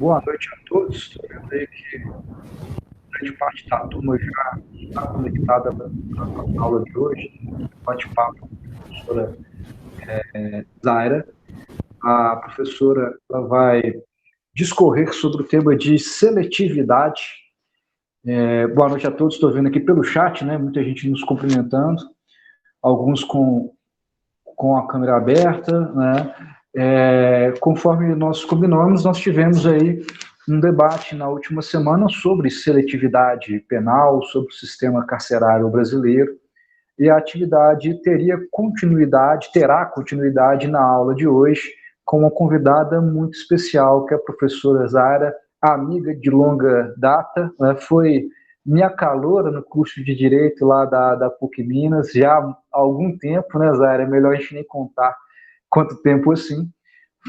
Boa noite a todos. Estou vendo aí que grande parte da turma já está conectada para a aula de hoje. Bate-papo com a professora Zaira. A professora ela vai discorrer sobre o tema de seletividade. Boa noite a todos. Estou vendo aqui pelo chat, né? Muita gente nos cumprimentando, alguns com a câmera aberta, né? Conforme nós combinamos, nós tivemos aí um debate na última semana sobre seletividade penal, sobre o sistema carcerário brasileiro, e a atividade terá continuidade na aula de hoje, com uma convidada muito especial, que é a professora Zaira, amiga de longa data, né? Foi minha caloura no curso de Direito lá da PUC Minas, já há algum tempo, né, Zaira? É melhor a gente nem contar quanto tempo assim.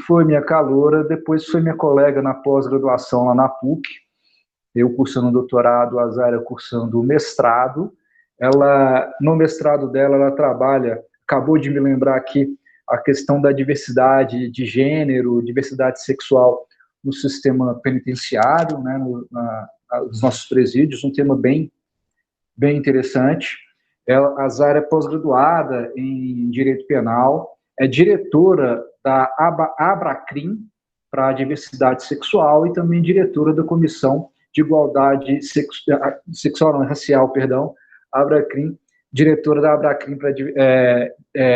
Foi minha caloura, depois foi minha colega na pós-graduação lá na PUC, eu cursando doutorado, a Zaira cursando mestrado. Ela, no mestrado dela, ela trabalha, acabou de me lembrar aqui, a questão da diversidade de gênero, diversidade sexual no sistema penitenciário, né, nos nossos presídios, um tema bem interessante. A Zaira é pós-graduada em Direito Penal, é diretora da Abracrim para a diversidade sexual e também diretora da Comissão de Igualdade Racial, Abracrim, diretora da Abracrim para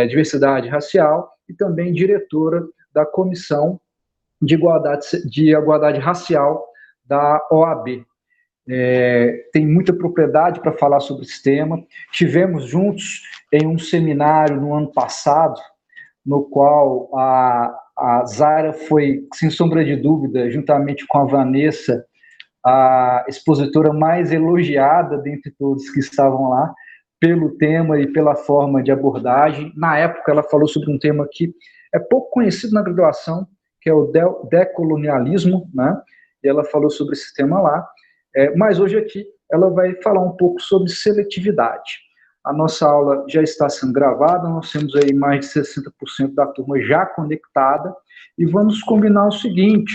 diversidade racial e também diretora da Comissão de Igualdade Racial da OAB. Tem muita propriedade para falar sobre esse tema. Tivemos juntos em um seminário no ano passado, no qual a Zaira foi, sem sombra de dúvida, juntamente com a Vanessa, a expositora mais elogiada dentre todos que estavam lá, pelo tema e pela forma de abordagem. Na época, ela falou sobre um tema que é pouco conhecido na graduação, que é o decolonialismo, né? E ela falou sobre esse tema lá. Mas hoje aqui ela vai falar um pouco sobre seletividade. A nossa aula já está sendo gravada, nós temos aí mais de 60% da turma já conectada, e vamos combinar o seguinte: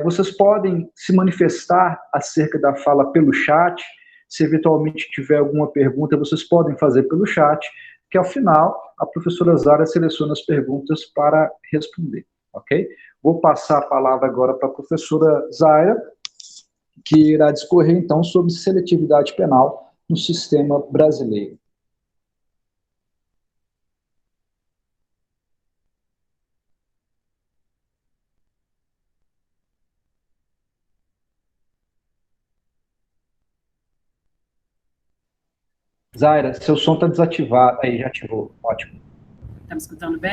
vocês podem se manifestar acerca da fala pelo chat. Se eventualmente tiver alguma pergunta, vocês podem fazer pelo chat, que ao final a professora Zaira seleciona as perguntas para responder, ok? Vou passar a palavra agora para a professora Zaira, que irá discorrer, então, sobre seletividade penal no sistema brasileiro. Zaira, seu som está desativado. Aí, já ativou. Ótimo. Está me escutando bem?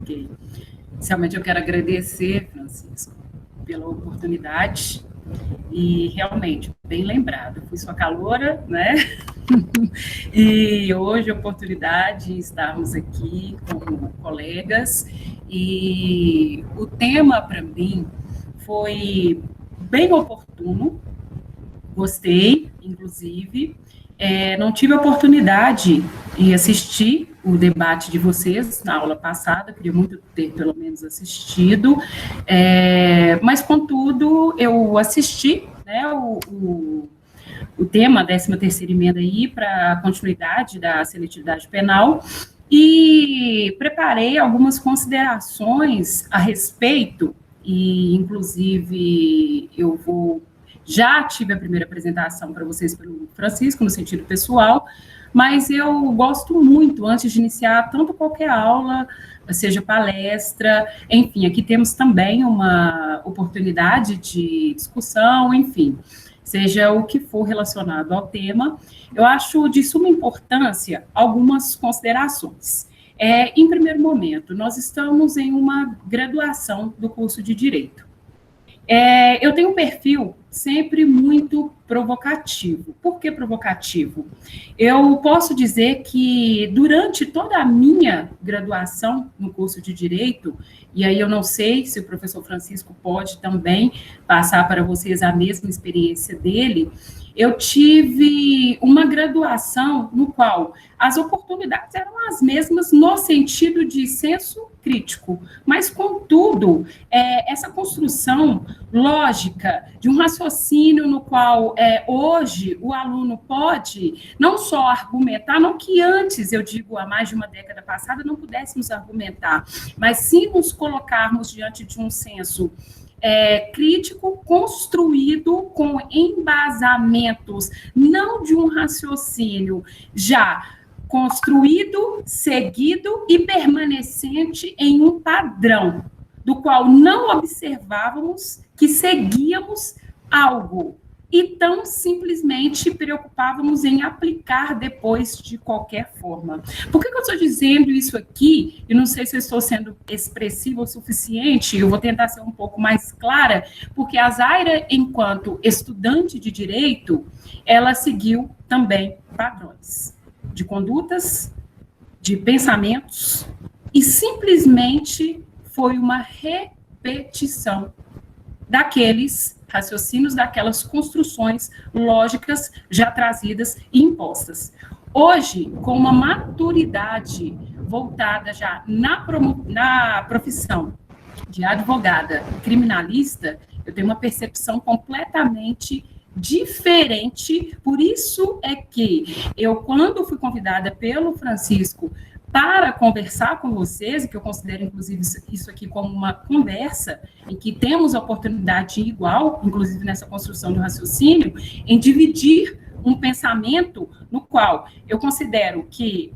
Ok. Inicialmente, eu quero agradecer, Francisco, pela oportunidade. E, realmente, bem lembrado, fui sua caloura, né? E hoje a oportunidade de estarmos aqui como colegas. E o tema, para mim, foi bem oportuno, gostei, inclusive. Não tive a oportunidade de assistir o debate de vocês na aula passada, queria muito ter, pelo menos, assistido, mas, contudo, eu assisti, né, o tema, a 13ª emenda aí, para a continuidade da seletividade penal, e preparei algumas considerações a respeito, e, inclusive, já tive a primeira apresentação para vocês pelo Francisco, no sentido pessoal, mas eu gosto muito, antes de iniciar tanto qualquer aula, seja palestra, enfim, aqui temos também uma oportunidade de discussão, enfim, seja o que for relacionado ao tema, eu acho de suma importância algumas considerações. Em primeiro momento, nós estamos em uma graduação do curso de Direito. Eu tenho um perfil sempre muito provocativo. Por que provocativo? Eu posso dizer que durante toda a minha graduação no curso de Direito, e aí eu não sei se o professor Francisco pode também passar para vocês a mesma experiência dele, eu tive uma graduação no qual as oportunidades eram as mesmas no sentido de senso crítico. Mas, contudo, essa construção lógica de um raciocínio no qual hoje o aluno pode não só argumentar, não que antes, eu digo, há mais de uma década passada, não pudéssemos argumentar, mas sim nos colocarmos diante de um senso crítico, construído com embasamentos, não de um raciocínio já construído, seguido e permanecente em um padrão, do qual não observávamos que seguíamos algo e tão simplesmente preocupávamos em aplicar depois de qualquer forma. Por que eu estou dizendo isso aqui? E não sei se eu estou sendo expressiva o suficiente, eu vou tentar ser um pouco mais clara, porque a Zaira, enquanto estudante de direito, ela seguiu também padrões de condutas, de pensamentos, e simplesmente foi uma repetição daqueles raciocínios, daquelas construções lógicas já trazidas e impostas. Hoje, com uma maturidade voltada já na profissão de advogada criminalista, eu tenho uma percepção completamente diferente. Por isso é que eu, quando fui convidada pelo Francisco para conversar com vocês, e que eu considero, inclusive, isso aqui como uma conversa, em que temos a oportunidade igual, inclusive nessa construção do raciocínio, em dividir um pensamento no qual eu considero que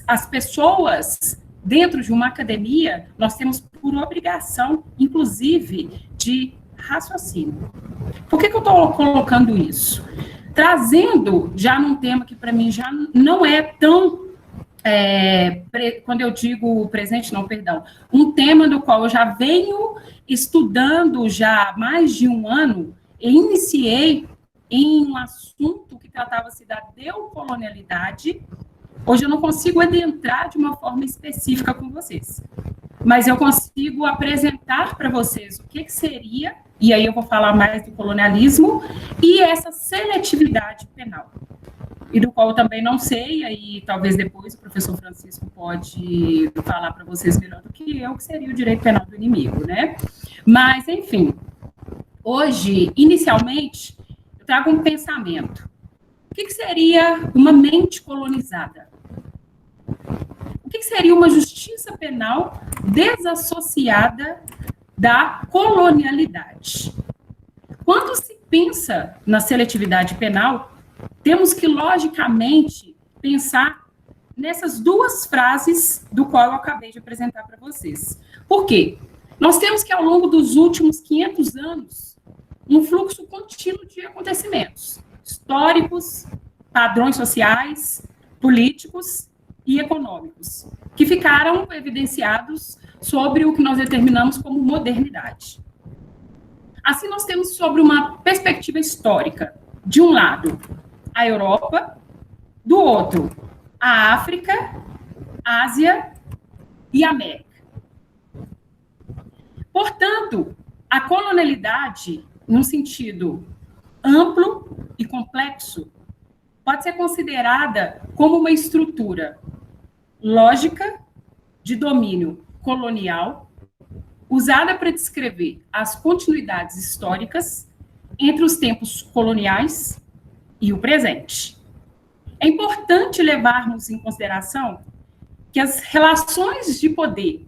as pessoas dentro de uma academia, nós temos por obrigação, inclusive, de raciocínio. Por que eu estou colocando isso? Trazendo já num tema que para mim já não é tão quando eu digo presente, não, perdão, um tema do qual eu já venho estudando já há mais de um ano, e iniciei em um assunto que tratava-se da decolonialidade. Hoje eu não consigo adentrar de uma forma específica com vocês, mas eu consigo apresentar para vocês o que seria, e aí eu vou falar mais do colonialismo, e essa seletividade penal. E do qual eu também não sei, aí talvez depois o professor Francisco pode falar para vocês melhor do que eu, que seria o direito penal do inimigo, né? Mas, enfim, hoje, inicialmente, eu trago um pensamento. O que seria uma mente colonizada? O que seria uma justiça penal desassociada da colonialidade? Quando se pensa na seletividade penal, temos que, logicamente, pensar nessas duas frases do qual eu acabei de apresentar para vocês. Por quê? Nós temos que, ao longo dos últimos 500 anos, um fluxo contínuo de acontecimentos históricos, padrões sociais, políticos e econômicos, que ficaram evidenciados sobre o que nós determinamos como modernidade. Assim, nós temos sobre uma perspectiva histórica, de um lado, a Europa, do outro, a África, Ásia e América. Portanto, a colonialidade, num sentido amplo e complexo, pode ser considerada como uma estrutura lógica de domínio colonial, usada para descrever as continuidades históricas entre os tempos coloniais e o presente. É importante levarmos em consideração que as relações de poder,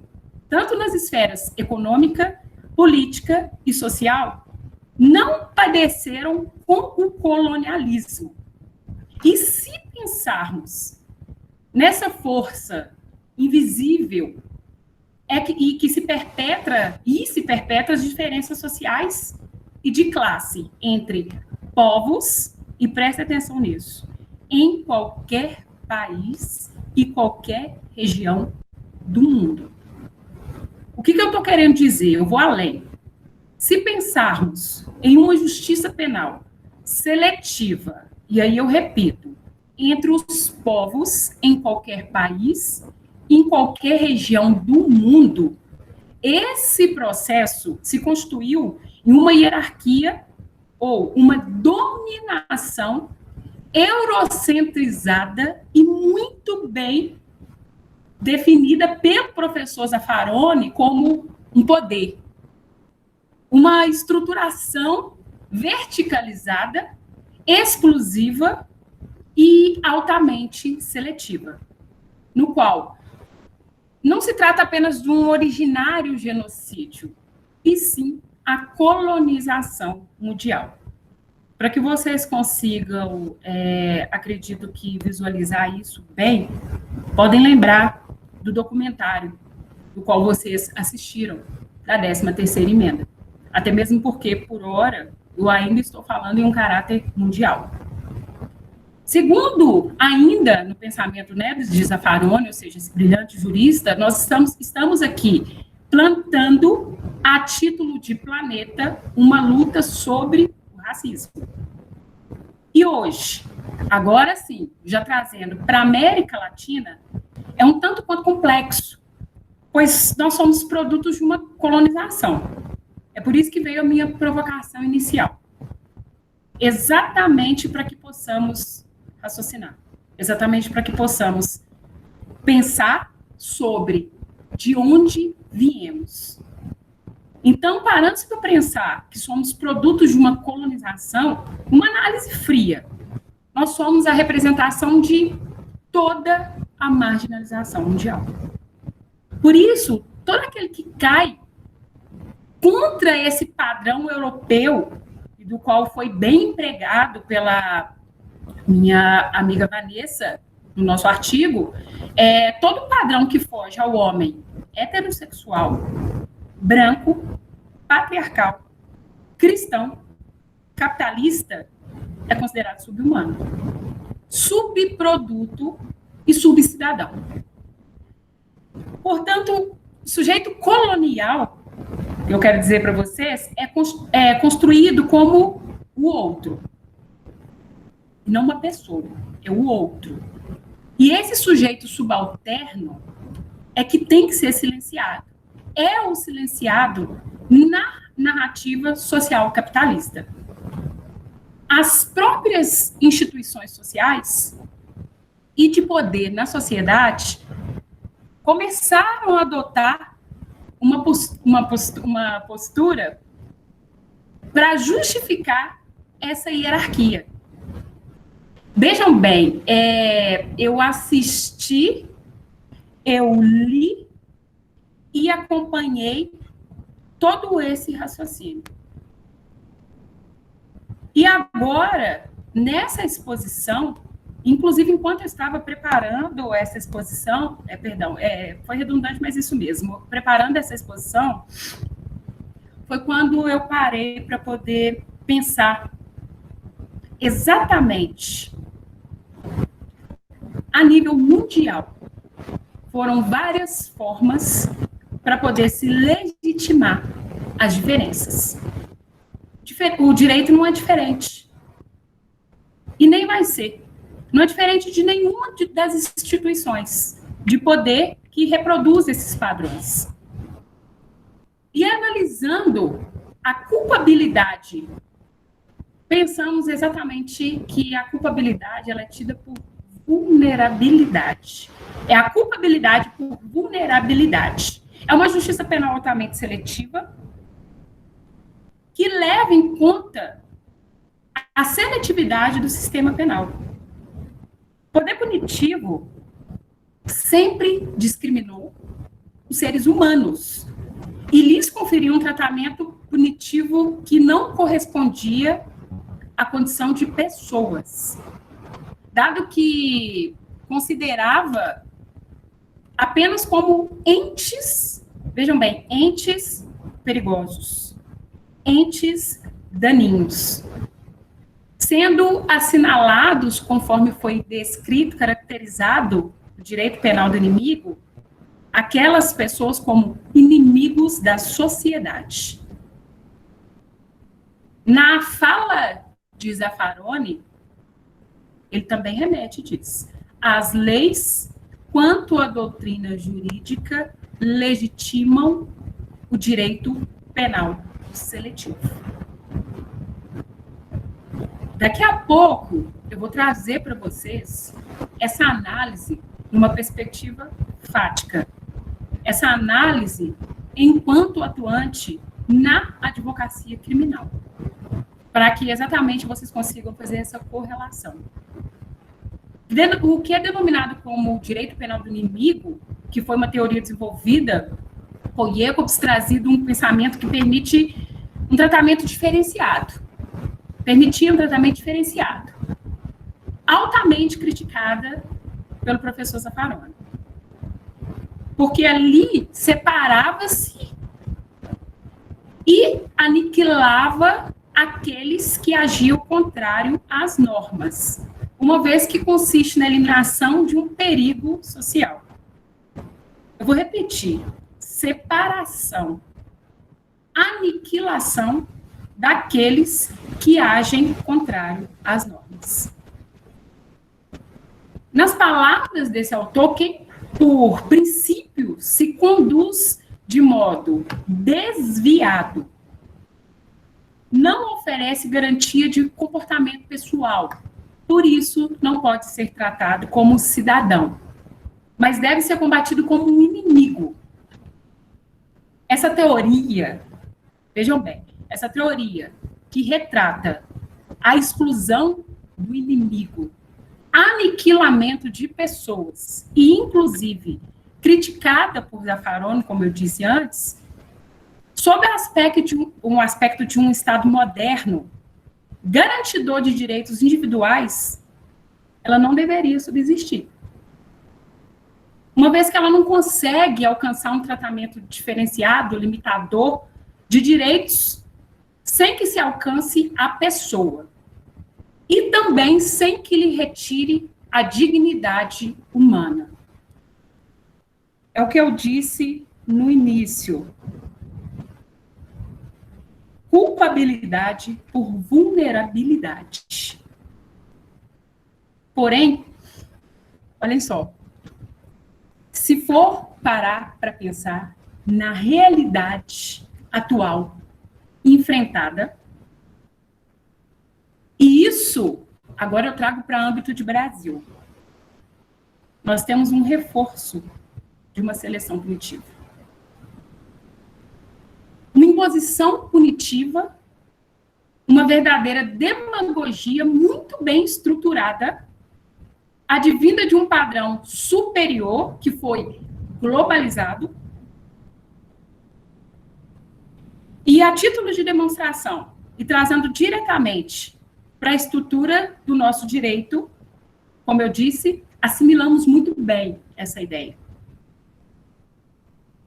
tanto nas esferas econômica, política e social, não padeceram com o colonialismo. E se pensarmos nessa força invisível e que se perpetra as diferenças sociais e de classe entre povos, e preste atenção nisso, em qualquer país e qualquer região do mundo. O que eu estou querendo dizer? Eu vou além. Se pensarmos em uma justiça penal seletiva, e aí eu repito, entre os povos em qualquer país, em qualquer região do mundo, esse processo se constituiu em uma hierarquia ou uma dominação eurocentrizada e muito bem definida pelo professor Zaffaroni como um poder, uma estruturação verticalizada, exclusiva e altamente seletiva, no qual não se trata apenas de um originário genocídio, e sim a colonização mundial. Para que vocês consigam, acredito que visualizar isso bem, podem lembrar do documentário do qual vocês assistiram, da 13ª emenda. Até mesmo porque, por hora, eu ainda estou falando em um caráter mundial. Segundo, ainda no pensamento, né, de Zaffaroni, ou seja, esse brilhante jurista, nós estamos aqui plantando, a título de planeta, uma luta sobre o racismo. E hoje, agora sim, já trazendo para a América Latina, é um tanto quanto complexo, pois nós somos produtos de uma colonização. É por isso que veio a minha provocação inicial. Exatamente para que possamos raciocinar. Exatamente para que possamos pensar sobre de onde viemos. Então, parando-se para pensar que somos produtos de uma colonização, uma análise fria, nós somos a representação de toda a marginalização mundial. Por isso, todo aquele que cai contra esse padrão europeu, do qual foi bem empregado pela minha amiga Vanessa, no nosso artigo, todo padrão que foge ao homem heterossexual, branco, patriarcal, cristão, capitalista, é considerado subhumano, subproduto e subcidadão. Portanto, o sujeito colonial, eu quero dizer para vocês, é construído como o outro, não uma pessoa, é o outro. E esse sujeito subalterno é que tem que ser silenciado. É o silenciado na narrativa social capitalista. As próprias instituições sociais e de poder na sociedade começaram a adotar uma postura para justificar essa hierarquia. Vejam bem, eu assisti, eu li e acompanhei todo esse raciocínio. E agora, nessa exposição, inclusive enquanto eu estava preparando essa exposição, foi redundante, mas isso mesmo, preparando essa exposição, foi quando eu parei para poder pensar exatamente a nível mundial. Foram várias formas para poder se legitimar as diferenças. O direito não é diferente. E nem vai ser. Não é diferente de nenhuma das instituições de poder que reproduz esses padrões. E analisando a culpabilidade, pensamos exatamente que a culpabilidade ela é tida por vulnerabilidade. É a culpabilidade por vulnerabilidade. É uma justiça penal altamente seletiva que leva em conta a seletividade do sistema penal. O poder punitivo sempre discriminou os seres humanos e lhes conferiu um tratamento punitivo que não correspondia à condição de pessoas, dado que considerava apenas como entes, vejam bem, entes perigosos, entes daninhos, sendo assinalados, conforme foi descrito, caracterizado no direito penal do inimigo, aquelas pessoas como inimigos da sociedade. Na fala de Zaffaroni, ele também remete e diz: as leis, quanto à doutrina jurídica, legitimam o direito penal seletivo. Daqui a pouco, eu vou trazer para vocês essa análise numa perspectiva fática, essa análise enquanto atuante na advocacia criminal, para que exatamente vocês consigam fazer essa correlação. O que é denominado como direito penal do inimigo, que foi uma teoria desenvolvida por Jacobs, trazido um pensamento que permite um tratamento diferenciado, altamente criticada pelo professor Zaffaroni, porque ali separava-se e aniquilava aqueles que agiam contrário às normas, uma vez que consiste na eliminação de um perigo social. Eu vou repetir: separação, aniquilação daqueles que agem contrário às normas. Nas palavras desse autor, quem, por princípio, se conduz de modo desviado, não oferece garantia de comportamento pessoal. Por isso, não pode ser tratado como cidadão, mas deve ser combatido como um inimigo. Essa teoria, vejam bem, essa teoria que retrata a exclusão do inimigo, aniquilamento de pessoas, e inclusive criticada por Zaffaroni, como eu disse antes, sob um aspecto de um Estado moderno, garantidor de direitos individuais, ela não deveria subsistir. Uma vez que ela não consegue alcançar um tratamento diferenciado, limitador de direitos, sem que se alcance a pessoa. E também sem que lhe retire a dignidade humana. É o que eu disse no início. Culpabilidade por vulnerabilidade. Porém, olhem só, se for parar para pensar na realidade atual enfrentada, e isso, agora eu trago para âmbito de Brasil. Nós temos um reforço de uma seleção punitiva. Uma imposição punitiva, uma verdadeira demagogia muito bem estruturada, advinda de um padrão superior, que foi globalizado, e a título de demonstração, e trazendo diretamente para a estrutura do nosso direito, como eu disse, assimilamos muito bem essa ideia.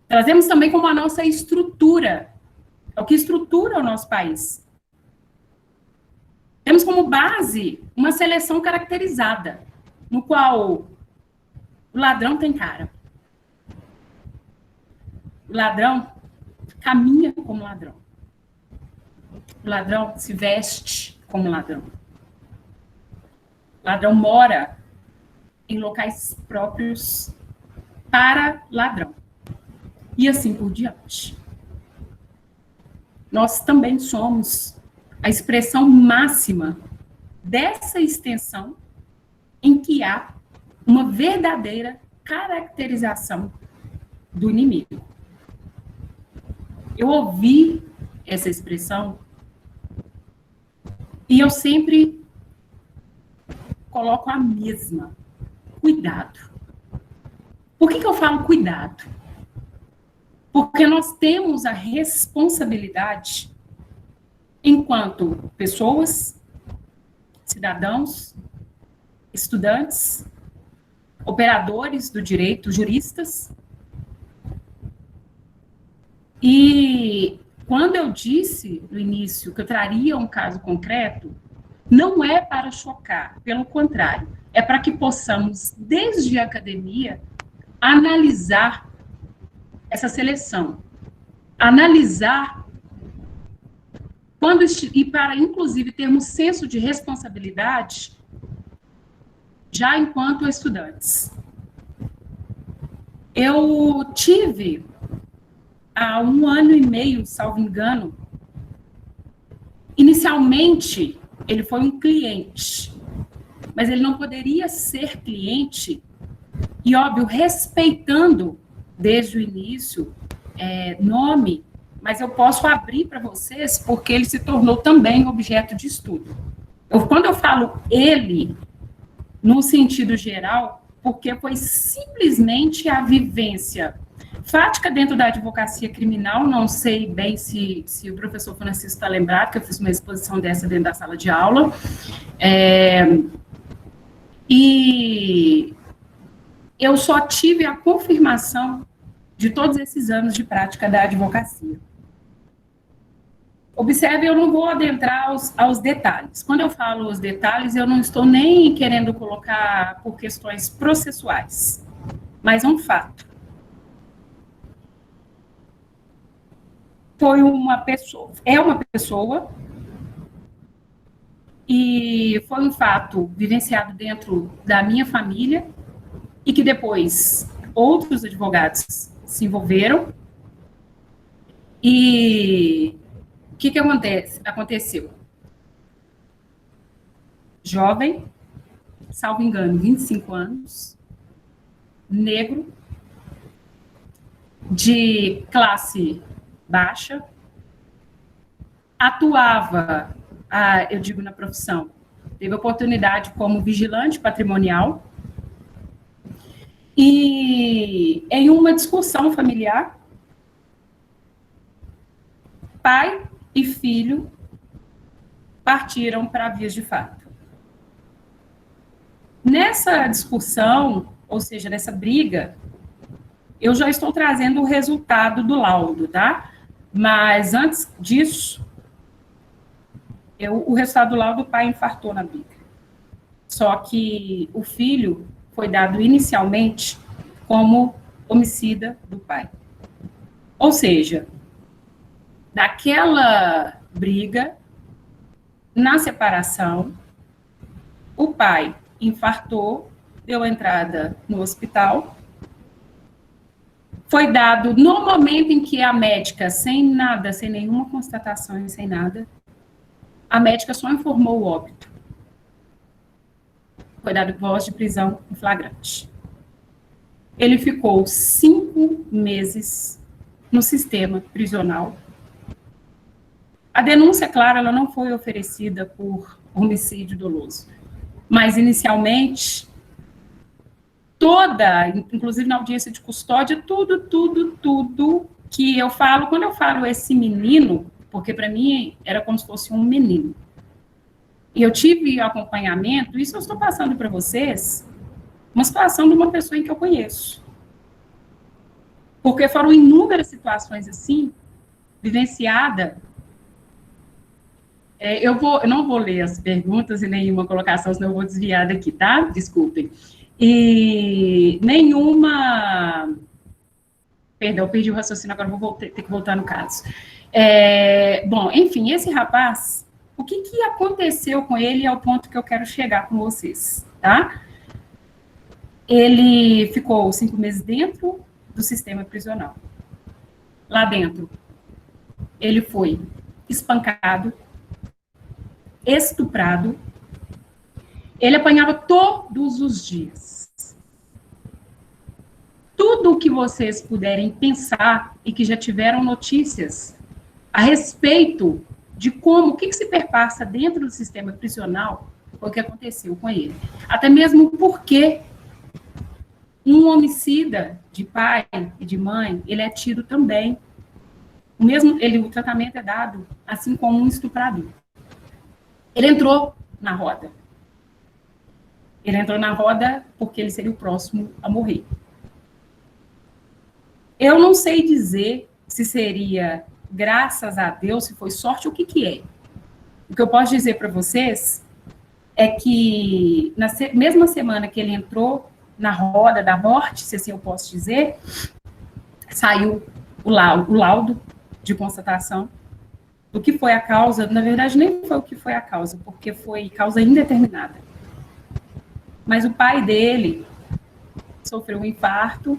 Trazemos também como a nossa estrutura, é o que estrutura o nosso país. Temos como base uma seleção caracterizada, no qual o ladrão tem cara. O ladrão caminha como ladrão. O ladrão se veste como ladrão. O ladrão mora em locais próprios para ladrão. E assim por diante. Nós também somos a expressão máxima dessa extensão em que há uma verdadeira caracterização do inimigo. Eu ouvi essa expressão e eu sempre coloco a mesma. Cuidado. Por que eu falo cuidado? Porque nós temos a responsabilidade, enquanto pessoas, cidadãos, estudantes, operadores do direito, juristas. E quando eu disse no início que eu traria um caso concreto, não é para chocar, pelo contrário, é para que possamos, desde a academia, analisar essa seleção, analisar e para, inclusive, termos senso de responsabilidade já enquanto estudantes. Eu tive, há 1 ano e meio, salvo engano, inicialmente, ele foi um cliente, mas ele não poderia ser cliente E, óbvio, respeitando desde o início nome, mas eu posso abrir para vocês porque ele se tornou também objeto de estudo. Quando eu falo ele, no sentido geral, porque foi simplesmente a vivência fática dentro da advocacia criminal, não sei bem se o professor Francisco está lembrado, que eu fiz uma exposição dessa dentro da sala de aula, e eu só tive a confirmação de todos esses anos de prática da advocacia. Observe, eu não vou adentrar aos detalhes. Quando eu falo os detalhes, eu não estou nem querendo colocar por questões processuais, mas um fato. É uma pessoa, e foi um fato vivenciado dentro da minha família, e que depois outros advogados se envolveram, e o que aconteceu? Jovem, salvo engano, 25 anos, negro, de classe baixa, atuava, eu digo na profissão, teve oportunidade como vigilante patrimonial, e em uma discussão familiar, pai e filho partiram para vias de fato. Nessa discussão, ou seja, nessa briga, eu já estou trazendo o resultado do laudo, tá? Mas antes disso, o resultado do laudo, o pai infartou na briga. Só que o filho foi dado inicialmente como homicida do pai. Ou seja, naquela briga, na separação, o pai infartou, deu entrada no hospital, foi dado, no momento em que a médica, sem nada, sem nenhuma constatação, sem nada, a médica só informou o óbito. Foi dado voz de prisão em flagrante. Ele ficou 5 meses no sistema prisional. A denúncia, claro, ela não foi oferecida por homicídio doloso, mas inicialmente inclusive na audiência de custódia, tudo que eu falo, quando eu falo esse menino, porque para mim era como se fosse um menino, e eu tive acompanhamento, isso eu estou passando para vocês, uma situação de uma pessoa em que eu conheço, porque foram inúmeras situações assim, vivenciada. Eu não vou ler as perguntas e nenhuma colocação, senão eu vou desviar daqui, tá? Desculpem. E nenhuma... Perdão, perdi o raciocínio, agora vou ter que voltar no caso. Bom, enfim, esse rapaz, o que aconteceu com ele é o ponto que eu quero chegar com vocês, tá? Ele ficou 5 meses dentro do sistema prisional. Lá dentro, ele foi espancado, estuprado, ele apanhava todos os dias. Tudo o que vocês puderem pensar e que já tiveram notícias a respeito de o que se perpassa dentro do sistema prisional, foi o que aconteceu com ele. Até mesmo porque um homicida de pai e de mãe, ele é tido também. O tratamento é dado assim como um estuprador. Ele entrou na roda. Ele entrou na roda porque ele seria o próximo a morrer. Eu não sei dizer se seria graças a Deus, se foi sorte, o que é. O que eu posso dizer para vocês é que na mesma semana que ele entrou na roda da morte, se assim eu posso dizer, saiu o laudo de constatação do que foi a causa. Na verdade, nem foi o que foi a causa, porque foi causa indeterminada. Mas o pai dele sofreu um infarto,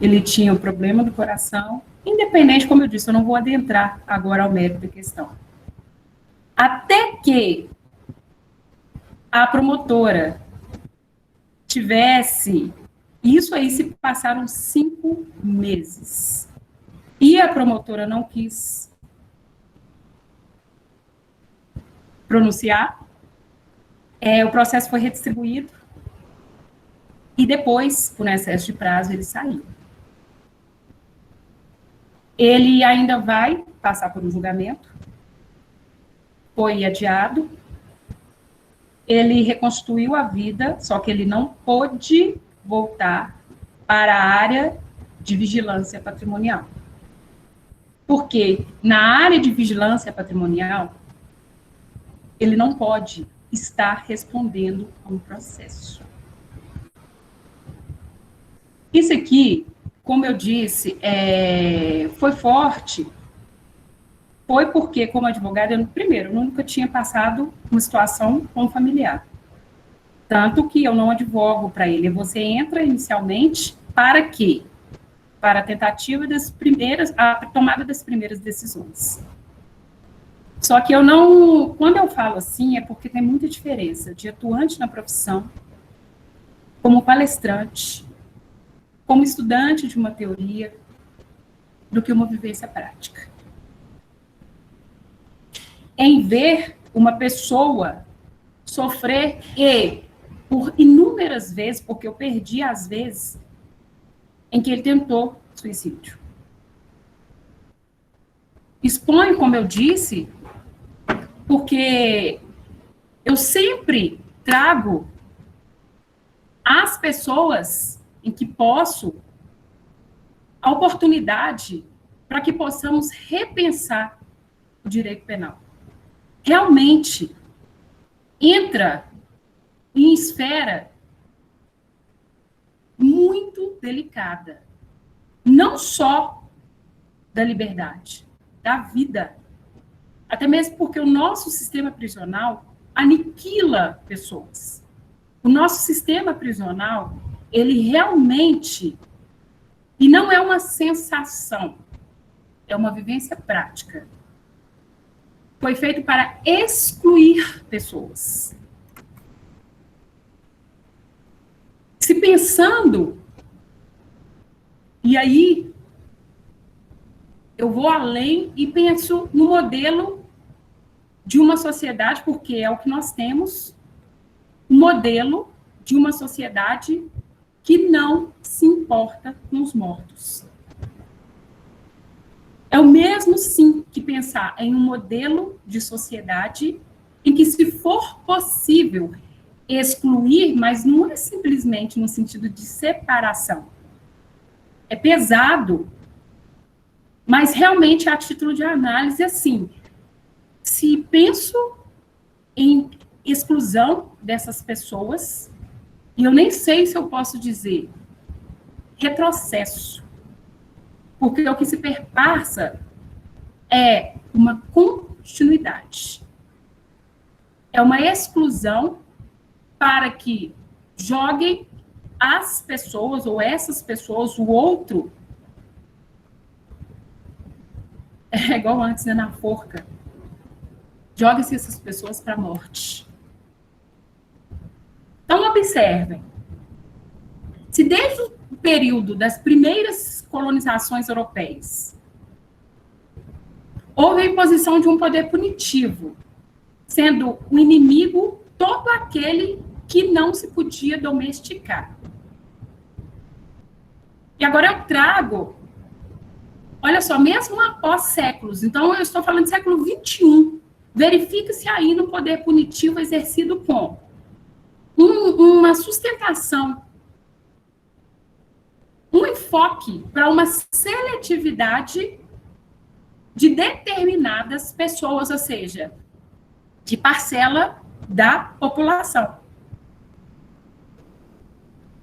ele tinha um problema do coração, independente, como eu disse, eu não vou adentrar agora ao mérito da questão. Até que a promotora tivesse Isso aí se passaram 5 meses. E a promotora não quis pronunciar. O processo foi redistribuído. E depois, por excesso de prazo, ele saiu. Ele ainda vai passar por um julgamento. Foi adiado. Ele reconstruiu a vida, só que ele não pôde voltar para a área de vigilância patrimonial. Porque na área de vigilância patrimonial, ele não pode estar respondendo a um processo. Isso aqui, como eu disse, foi forte, foi porque, como advogada, eu nunca tinha passado uma situação com um familiar. Tanto que eu não advogo para ele. Você entra inicialmente para quê? Para a tentativa a tomada das primeiras decisões. Só que quando eu falo assim, é porque tem muita diferença de atuante na profissão, como palestrante, como estudante de uma teoria, do que uma vivência prática. Em ver uma pessoa sofrer por inúmeras vezes, porque eu perdi as vezes em que ele tentou suicídio. Exponho, como eu disse, porque eu sempre trago às pessoas em que posso a oportunidade para que possamos repensar o direito penal. Realmente entra em esfera muito delicada, não só da liberdade, da vida, até mesmo porque o nosso sistema prisional aniquila pessoas. O nosso sistema prisional, ele realmente, e não é uma sensação, é uma vivência prática, foi feito para excluir pessoas. Se pensando, e aí eu vou além e penso no modelo de uma sociedade, porque é o que nós temos, um modelo de uma sociedade que não se importa com os mortos. É o mesmo, sim, que pensar em um modelo de sociedade em que, se for possível, excluir, mas não é simplesmente no sentido de separação. É pesado, mas realmente, a título de análise, assim, se penso em exclusão dessas pessoas, e eu nem sei se eu posso dizer retrocesso, porque o que se perpassa é uma continuidade. É uma exclusão para que joguem as pessoas, ou essas pessoas, o outro, é igual antes, né, na forca. Joguem-se essas pessoas para a morte. Então, observem. Se desde o período das primeiras colonizações europeias houve a imposição de um poder punitivo, sendo o inimigo todo aquele que não se podia domesticar. E agora eu trago, olha só, mesmo após séculos, então eu estou falando do século XXI, verifica-se aí no poder punitivo exercido com uma sustentação, um enfoque para uma seletividade de determinadas pessoas, ou seja, de parcela da população.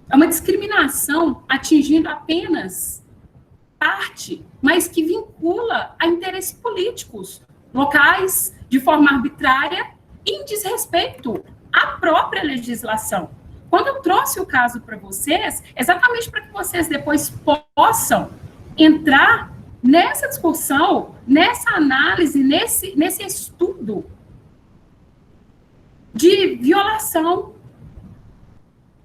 É uma discriminação atingindo apenas parte, mas que vincula a interesses políticos locais de forma arbitrária e em desrespeito à própria legislação. Quando eu trouxe o caso para vocês, exatamente para que vocês depois possam entrar nessa discussão, nessa análise, nesse estudo de violação.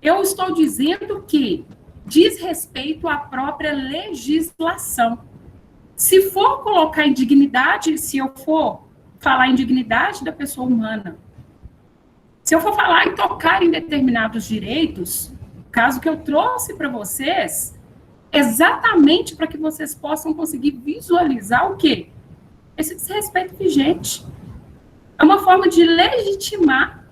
Eu estou dizendo que diz respeito à própria legislação. Se for colocar em dignidade, se eu for falar em dignidade da pessoa humana, se eu for falar em tocar em determinados direitos, caso que eu trouxe para vocês, exatamente para que vocês possam conseguir visualizar o quê? Esse desrespeito vigente. É uma forma de legitimar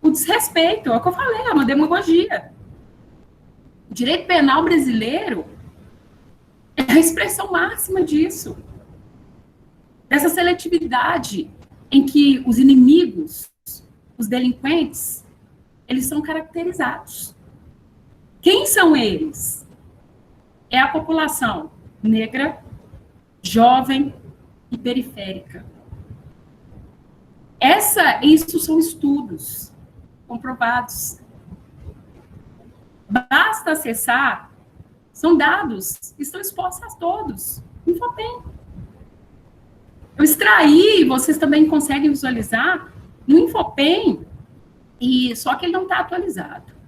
o desrespeito. É o que eu falei, é uma demagogia. O direito penal brasileiro é a expressão máxima disso. Dessa seletividade em que os inimigos, os delinquentes, eles são caracterizados. Quem são eles? É a população negra, jovem e periférica. Isso são estudos comprovados. Basta acessar, são dados, estão expostos a todos. Infopem. Eu extraí, vocês também conseguem visualizar, no Infopem, e só que ele não está atualizado.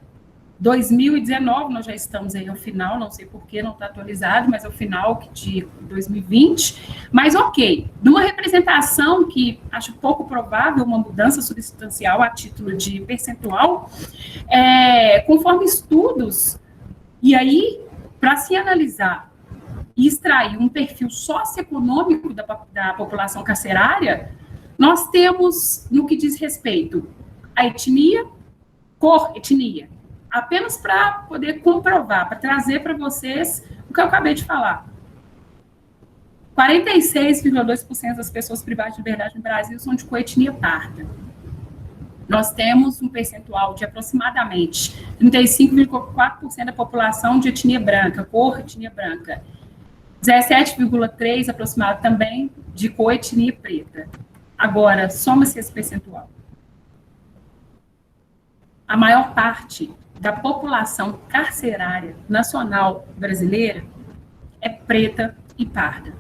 2019, nós já estamos aí ao final, não sei por que não está atualizado, mas é o final de 2020. Mas, ok, numa representação que acho pouco provável, uma mudança substancial a título de percentual, conforme estudos, e aí, para se analisar e extrair um perfil socioeconômico da população carcerária, nós temos, no que diz respeito à etnia, cor, etnia, apenas para poder comprovar, para trazer para vocês o que eu acabei de falar. 46,2% das pessoas privadas de liberdade no Brasil são de coetnia parda. Nós temos um percentual de aproximadamente 35,4% da população de etnia branca, cor etnia branca. 17,3% aproximado também de coetnia preta. Agora, soma-se esse percentual. A maior parte da população carcerária nacional brasileira é preta e parda.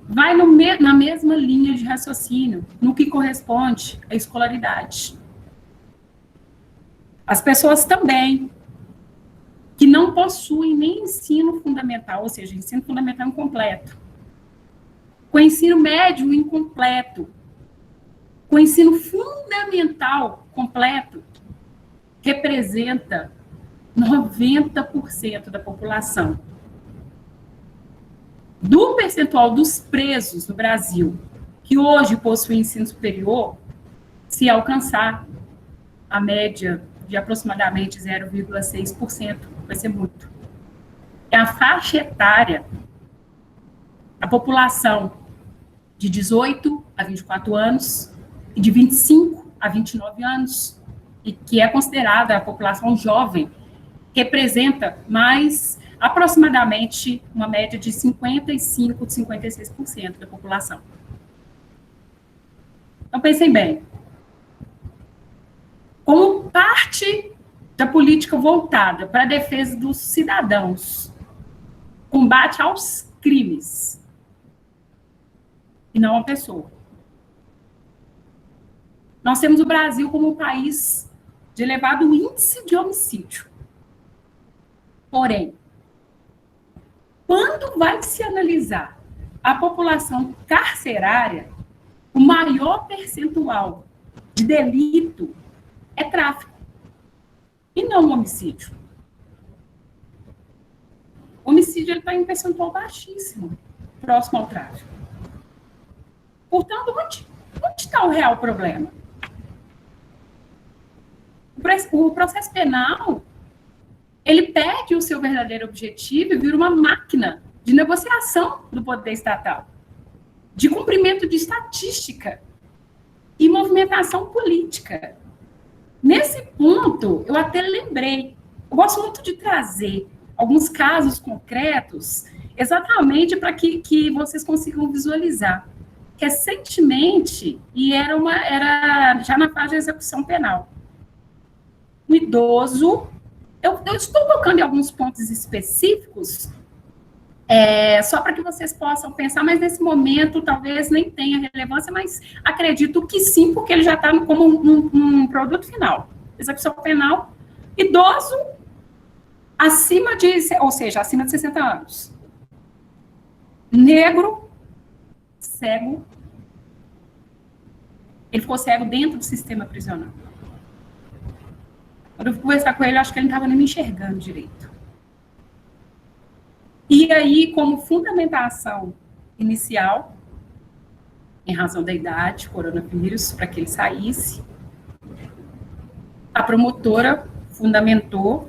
Vai na mesma linha de raciocínio, no que corresponde à escolaridade. As pessoas também que não possuem nem ensino fundamental, ou seja, ensino fundamental incompleto, com ensino médio incompleto, com ensino fundamental completo, representa 90% da população. Do percentual dos presos no Brasil, que hoje possuem ensino superior, se alcançar a média de aproximadamente 0,6%, vai ser muito. É a faixa etária, a população de 18 a 24 anos e de 25 a 29 anos, e que é considerada a população jovem, representa mais aproximadamente uma média de 55% a 56% da população. Então, pensem bem. Como parte da política voltada para a defesa dos cidadãos, combate aos crimes, e não a pessoa. Nós temos o Brasil como um país de elevado índice de homicídio. Porém, quando vai se analisar a população carcerária, o maior percentual de delito é tráfico, e não homicídio. O homicídio está em um percentual baixíssimo, próximo ao tráfico. Portanto, onde está o real problema? O processo penal, ele perde o seu verdadeiro objetivo e vira uma máquina de negociação do poder estatal, de cumprimento de estatística e movimentação política. Nesse ponto, eu até lembrei, eu gosto muito de trazer alguns casos concretos, exatamente para que vocês consigam visualizar. Recentemente, e era já na fase de execução penal, um idoso, eu estou tocando em alguns pontos específicos, só para que vocês possam pensar, mas nesse momento talvez nem tenha relevância, mas acredito que sim, porque ele já está como um produto final. Execução penal, Idoso acima de 60 anos. Negro, cego. Ele ficou cego dentro do sistema prisional. Quando eu fui conversar com ele, eu acho que ele não estava nem me enxergando direito. E aí, como fundamentação inicial, em razão da idade, coronavírus, para que ele saísse, a promotora fundamentou,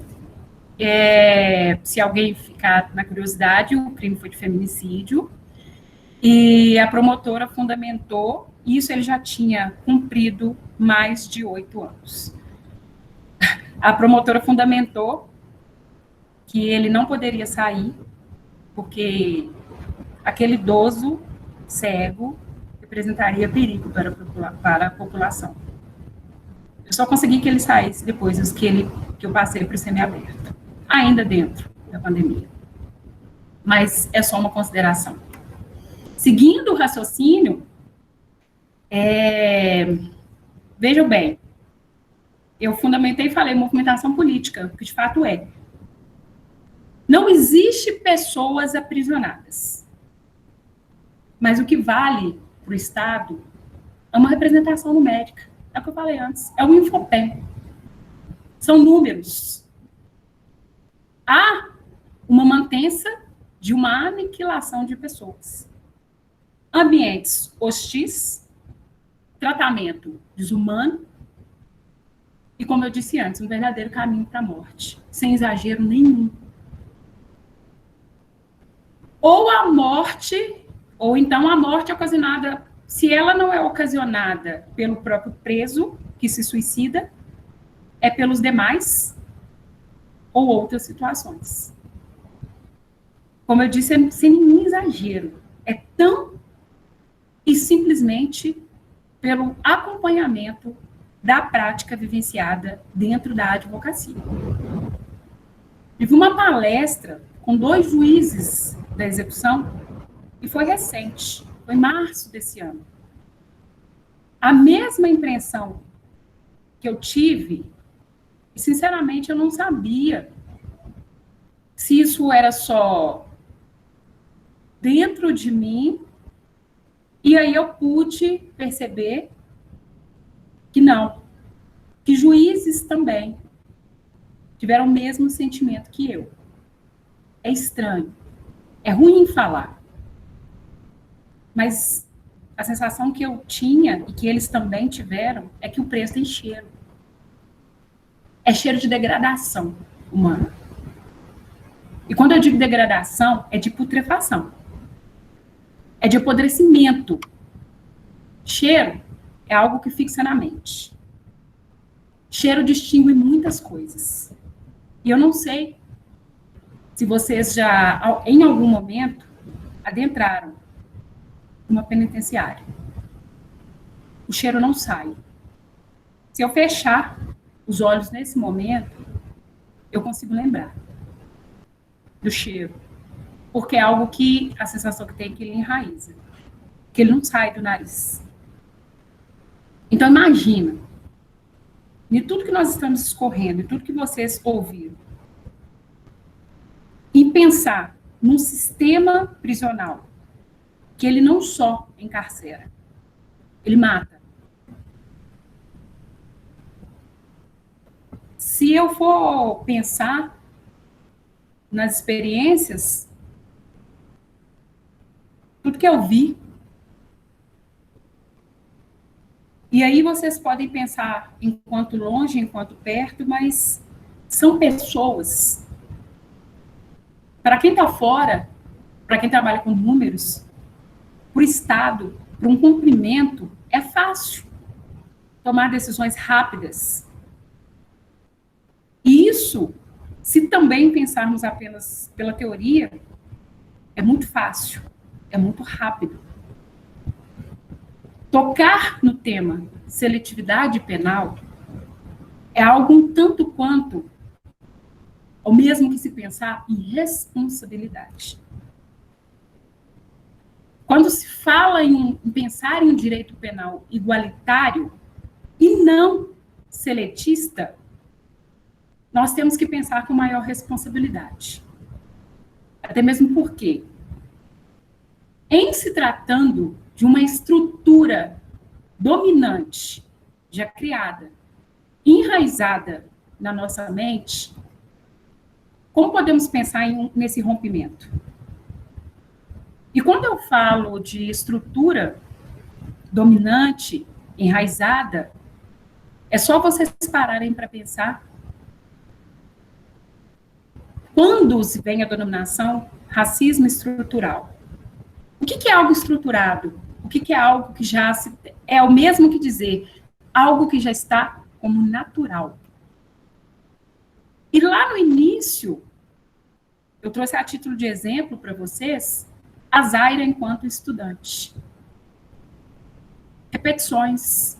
se alguém ficar na curiosidade, o crime foi de feminicídio, e a promotora fundamentou, isso ele já tinha cumprido mais de 8 anos. A promotora fundamentou que ele não poderia sair, porque aquele idoso cego representaria perigo para a população. Eu só consegui que ele saísse depois dos que eu passei para o semiaberto, ainda dentro da pandemia. Mas é só uma consideração. Seguindo o raciocínio, vejam bem, eu fundamentei e falei movimentação política, que de fato é. Não existe pessoas aprisionadas. Mas o que vale para o Estado é uma representação numérica. É o que eu falei antes. É o Infopem. São números. Há uma mantença de uma aniquilação de pessoas. Ambientes hostis, tratamento desumano e, como eu disse antes, um verdadeiro caminho para a morte, sem exagero nenhum. Ou a morte, ou então a morte ocasionada, se ela não é ocasionada pelo próprio preso que se suicida, é pelos demais ou outras situações. Como eu disse, é sem nenhum exagero. É tão e simplesmente pelo acompanhamento da prática vivenciada dentro da advocacia. Eu vi uma palestra com 2 juízes da execução, e foi recente, foi em março desse ano. A mesma impressão que eu tive, e sinceramente eu não sabia se isso era só dentro de mim, e aí eu pude perceber que não, que juízes também tiveram o mesmo sentimento que eu. É estranho, é ruim falar, mas a sensação que eu tinha e que eles também tiveram é que o preço tem cheiro. É cheiro de degradação humana. E quando eu digo degradação, é de putrefação. É de apodrecimento. Cheiro é algo que fixa na mente. Cheiro distingue muitas coisas. E eu não sei se vocês já, em algum momento, adentraram uma penitenciária. O cheiro não sai. Se eu fechar os olhos nesse momento, eu consigo lembrar do cheiro. Porque é algo que, a sensação que tem é que ele enraiza. Que ele não sai do nariz. Então, imagina, de tudo que nós estamos escorrendo, de tudo que vocês ouviram, e pensar num sistema prisional que ele não só encarcera, ele mata. Se eu for pensar nas experiências, tudo que eu vi, e aí vocês podem pensar enquanto longe, enquanto perto, mas são pessoas. Para quem está fora, para quem trabalha com números, para o Estado, para um cumprimento, é fácil tomar decisões rápidas. E isso, se também pensarmos apenas pela teoria, é muito fácil, é muito rápido. Tocar no tema seletividade penal é algo um tanto quanto, ou mesmo que se pensar em responsabilidade. Quando se fala em pensar em um direito penal igualitário e não seletista, nós temos que pensar com maior responsabilidade. Até mesmo porque, em se tratando de uma estrutura dominante, já criada, enraizada na nossa mente, como podemos pensar nesse rompimento? E quando eu falo de estrutura dominante, enraizada, é só vocês pararem para pensar. Quando se vem a denominação racismo estrutural, o que é algo estruturado? O que é algo que já é o mesmo que dizer algo que já está como natural? E lá no início, eu trouxe a título de exemplo para vocês a Zaira enquanto estudante. Repetições,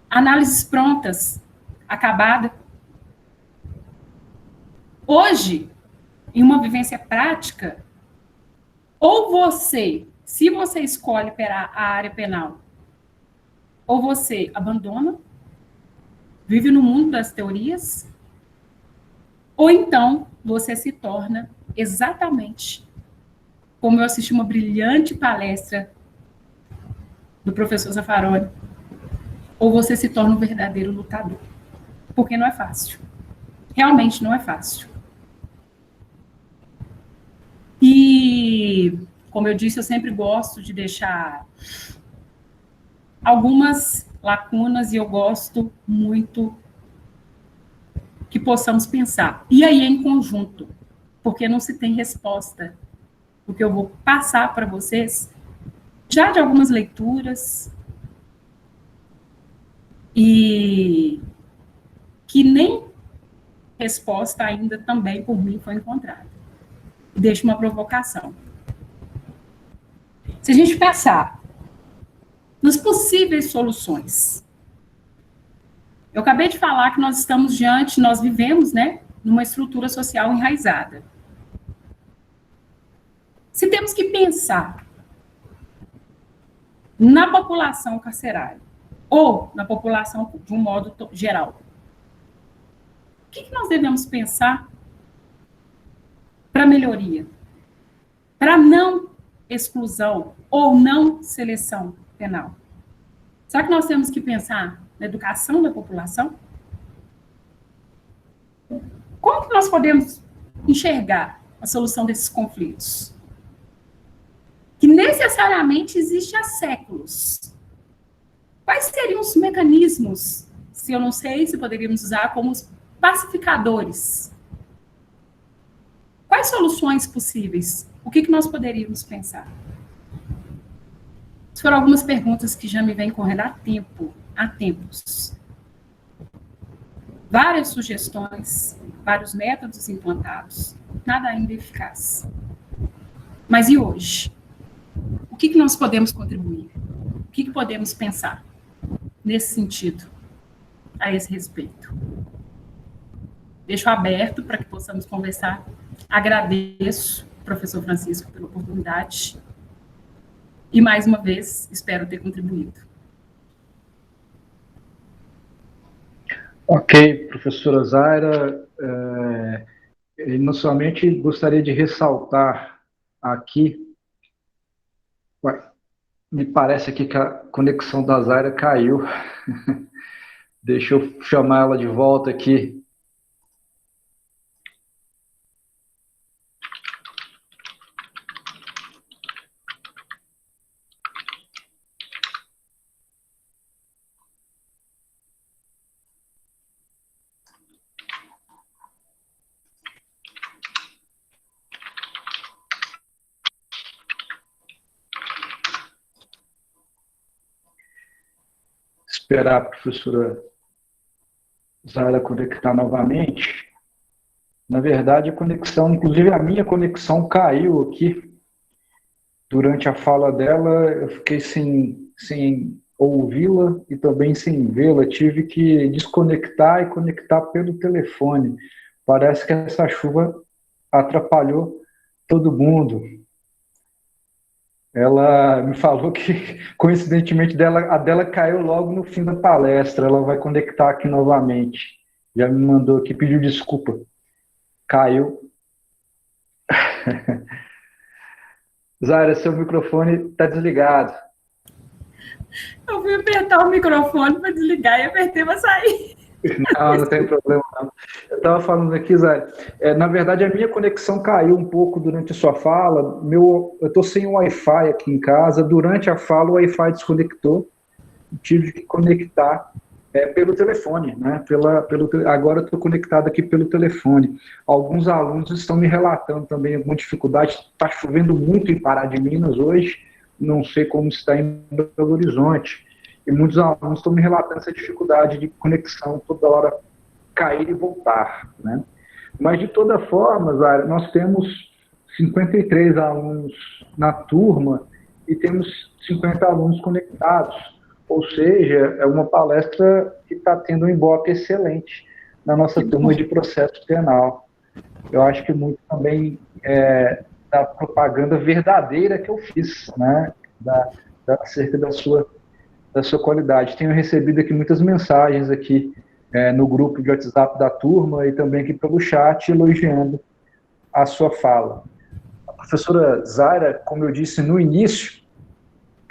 análises prontas, acabada. Hoje, em uma vivência prática, ou você, se você escolhe para a área penal, ou você abandona, vive no mundo das teorias, ou então você se torna exatamente como eu assisti uma brilhante palestra do professor Zaffaroni, ou você se torna um verdadeiro lutador. Porque não é fácil. Realmente não é fácil. E, como eu disse, eu sempre gosto de deixar algumas lacunas e eu gosto muito que possamos pensar. E aí em conjunto, porque não se tem resposta. Porque eu vou passar para vocês já de algumas leituras e que nem resposta ainda também por mim foi encontrada. Deixo uma provocação. Se a gente pensar nas possíveis soluções, eu acabei de falar que nós vivemos, né, numa estrutura social enraizada. Se temos que pensar na população carcerária, ou na população de um modo geral, o que nós devemos pensar para melhoria? Para não exclusão ou não seleção penal? Será que nós temos que pensar na educação da população? Como que nós podemos enxergar a solução desses conflitos? Que necessariamente existe há séculos. Quais seriam os mecanismos, se eu não sei, se poderíamos usar como os pacificadores? Quais soluções possíveis? O que nós poderíamos pensar? Essas foram algumas perguntas que já me vêm correndo há tempos. Várias sugestões, vários métodos implantados, nada ainda eficaz. Mas e hoje? O que nós podemos contribuir? O que podemos pensar nesse sentido, a esse respeito? Deixo aberto para que possamos conversar. Agradeço, professor Francisco, pela oportunidade. E, mais uma vez, espero ter contribuído. Ok, professora Zaira. Inicialmente, gostaria de ressaltar aqui. Me parece aqui que a conexão da Zaira caiu. Deixa eu chamar ela de volta aqui. Esperar a professora Zaira conectar novamente. Na verdade, a conexão, inclusive a minha conexão caiu aqui. Durante a fala dela, eu fiquei sem ouvi-la e também sem vê-la. Tive que desconectar e conectar pelo telefone. Parece que essa chuva atrapalhou todo mundo. Ela me falou que, coincidentemente, a dela caiu logo no fim da palestra. Ela vai conectar aqui novamente. Já me mandou aqui, pediu desculpa. Caiu. Zaira, seu microfone está desligado. Eu fui apertar o microfone para desligar e apertei para sair. Não tem problema não. Eu estava falando aqui, Zaira, na verdade a minha conexão caiu um pouco durante a sua fala. Eu estou sem Wi-Fi aqui em casa. Durante a fala o Wi-Fi desconectou. Tive que conectar pelo telefone, né? Agora eu estou conectado aqui pelo telefone. Alguns alunos estão me relatando também alguma dificuldade. Está chovendo muito em Pará de Minas hoje, não sei como está em Belo Horizonte. E muitos alunos estão me relatando essa dificuldade de conexão, toda hora cair e voltar, né? Mas, de toda forma, Zara, nós temos 53 alunos na turma e temos 50 alunos conectados. Ou seja, é uma palestra que está tendo um ibope excelente na nossa turma de processo penal. Eu acho que muito também da propaganda verdadeira que eu fiz, né? Acerca da sua qualidade. Tenho recebido aqui muitas mensagens aqui no grupo de WhatsApp da turma e também aqui pelo chat, elogiando a sua fala. A professora Zaira, como eu disse no início,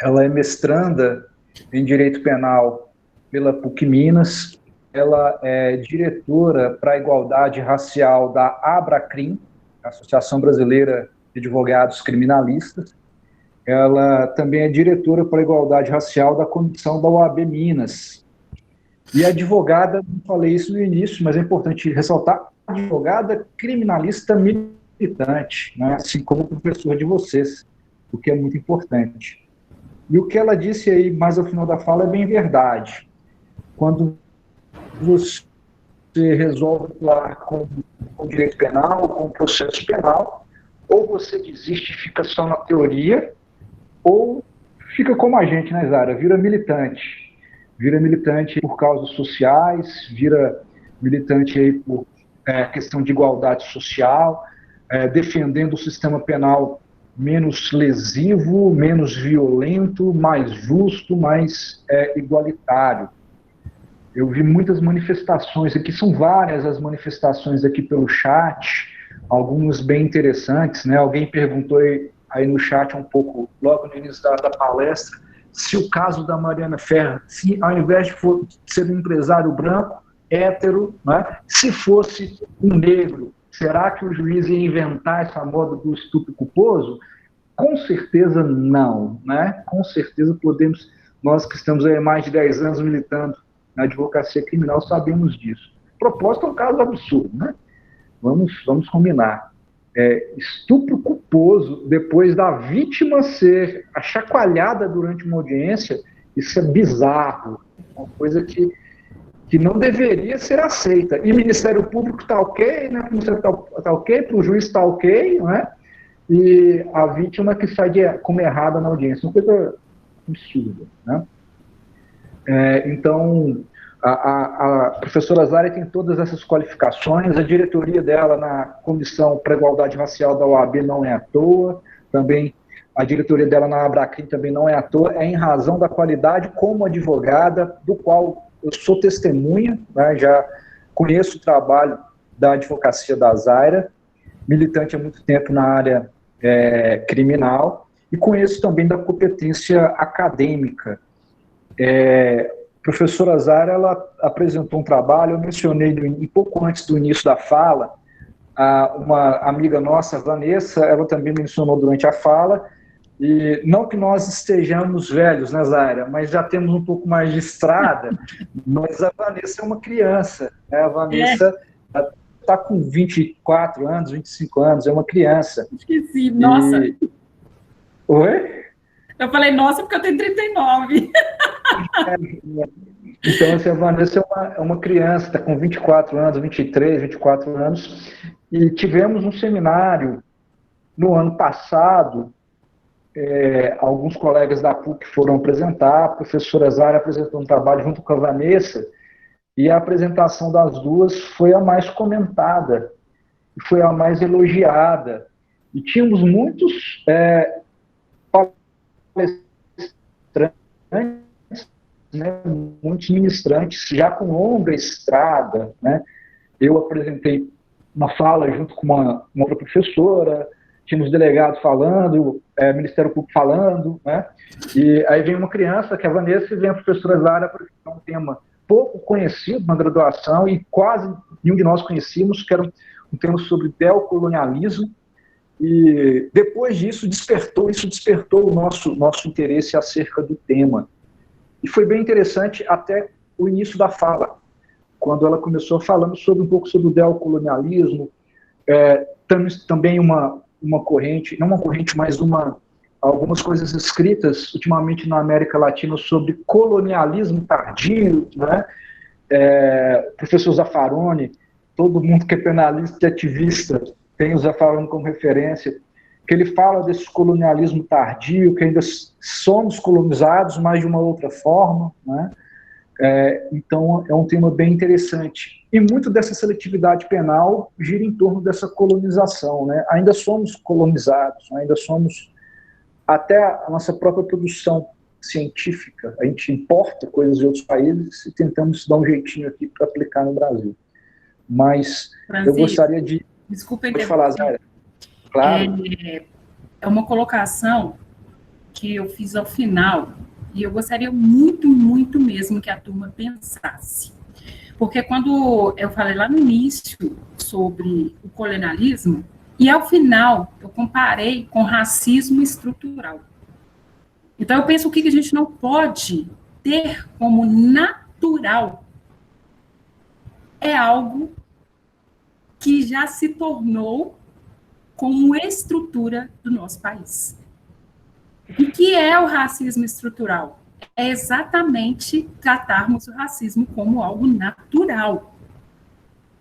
ela é mestranda em Direito Penal pela PUC Minas, ela é diretora para a Igualdade Racial da ABRACRIM, Associação Brasileira de Advogados Criminalistas. Ela também é diretora para a Igualdade Racial da Comissão da OAB Minas. E advogada, não falei isso no início, mas é importante ressaltar, advogada criminalista militante, né? Assim como professor de vocês, o que é muito importante. E o que ela disse aí, mais ao final da fala, é bem verdade. Quando você resolve atuar com o direito penal, com o processo penal, ou você desiste e fica só na teoria, ou fica como a gente, né, Zara? Vira militante. Vira militante por causas sociais, vira militante aí por questão de igualdade social, defendendo o sistema penal menos lesivo, menos violento, mais justo, mais igualitário. Eu vi muitas manifestações aqui, são várias as manifestações aqui pelo chat, algumas bem interessantes, né? Alguém perguntou aí no chat um pouco, logo no início da palestra, se o caso da Mariana Ferrer, se ao invés de ser um empresário branco, hétero, né, se fosse um negro, será que o juiz ia inventar essa moda do estupro culposo? Com certeza não, né? Com certeza podemos, nós que estamos aí há mais de 10 anos militando na advocacia criminal, sabemos disso. Propósito é um caso absurdo, né? Vamos combinar. Estupro culposo, depois da vítima ser achacoalhada durante uma audiência, isso é bizarro, uma coisa que não deveria ser aceita. E o Ministério Público está ok, né? O Ministério está ok, para o juiz está ok, né? E a vítima que sai como errada na audiência, uma coisa absurda, né? Então, a professora Zaira tem todas essas qualificações, a diretoria dela na Comissão para a Igualdade Racial da OAB não é à toa, também a diretoria dela na ABRACRIM também não é à toa, é em razão da qualidade como advogada, do qual eu sou testemunha, né, já conheço o trabalho da advocacia da Zaira, militante há muito tempo na área criminal, e conheço também da competência acadêmica. Professora Zaira, ela apresentou um trabalho, eu mencionei um pouco antes do início da fala, uma amiga nossa, Vanessa, ela também mencionou durante a fala, e não que nós estejamos velhos, né, Zaira, mas já temos um pouco mais de estrada, mas a Vanessa é uma criança, né? A Vanessa está com 24 anos, 25 anos, é uma criança. Esqueci, nossa. Oi? Eu falei, nossa, porque eu tenho 39. Então, assim, a Vanessa é uma criança, está com 24 anos, 23, 24 anos, e tivemos um seminário no ano passado, alguns colegas da PUC foram apresentar, a professora Zaira apresentou um trabalho junto com a Vanessa, e a apresentação das duas foi a mais comentada, foi a mais elogiada, e tínhamos muitos palestrantes né, muitos ministrantes já com longa estrada, né? Eu apresentei uma fala junto com uma outra professora, tínhamos delegados falando, Ministério Público falando, né? E aí vem uma criança, que é a Vanessa, e vem a professora Zara, porque é um tema pouco conhecido na graduação e quase nenhum de nós conhecíamos, que era um tema sobre neocolonialismo. E depois disso despertou o nosso interesse acerca do tema. E foi bem interessante até o início da fala, quando ela começou falando um pouco sobre o neocolonialismo, também uma corrente, não uma corrente, mas algumas coisas escritas ultimamente na América Latina sobre colonialismo tardio, né? O professor Zaffaroni, todo mundo que é penalista e ativista tem o Zaffaroni como referência, que ele fala desse colonialismo tardio, que ainda somos colonizados, mas de uma outra forma, né? Então, é um tema bem interessante. E muito dessa seletividade penal gira em torno dessa colonização, né? Ainda somos colonizados, ainda somos, até a nossa própria produção científica, a gente importa coisas de outros países e tentamos dar um jeitinho aqui para aplicar no Brasil. Mas Francisco, eu gostaria de... Desculpa pode falar, Zara. Claro. É uma colocação que eu fiz ao final, e eu gostaria muito, muito mesmo que a turma pensasse. Porque quando eu falei lá no início sobre o colonialismo, e ao final eu comparei com racismo estrutural. Então eu penso o que a gente não pode ter como natural é algo que já se tornou como estrutura do nosso país. O que é o racismo estrutural? É exatamente tratarmos o racismo como algo natural.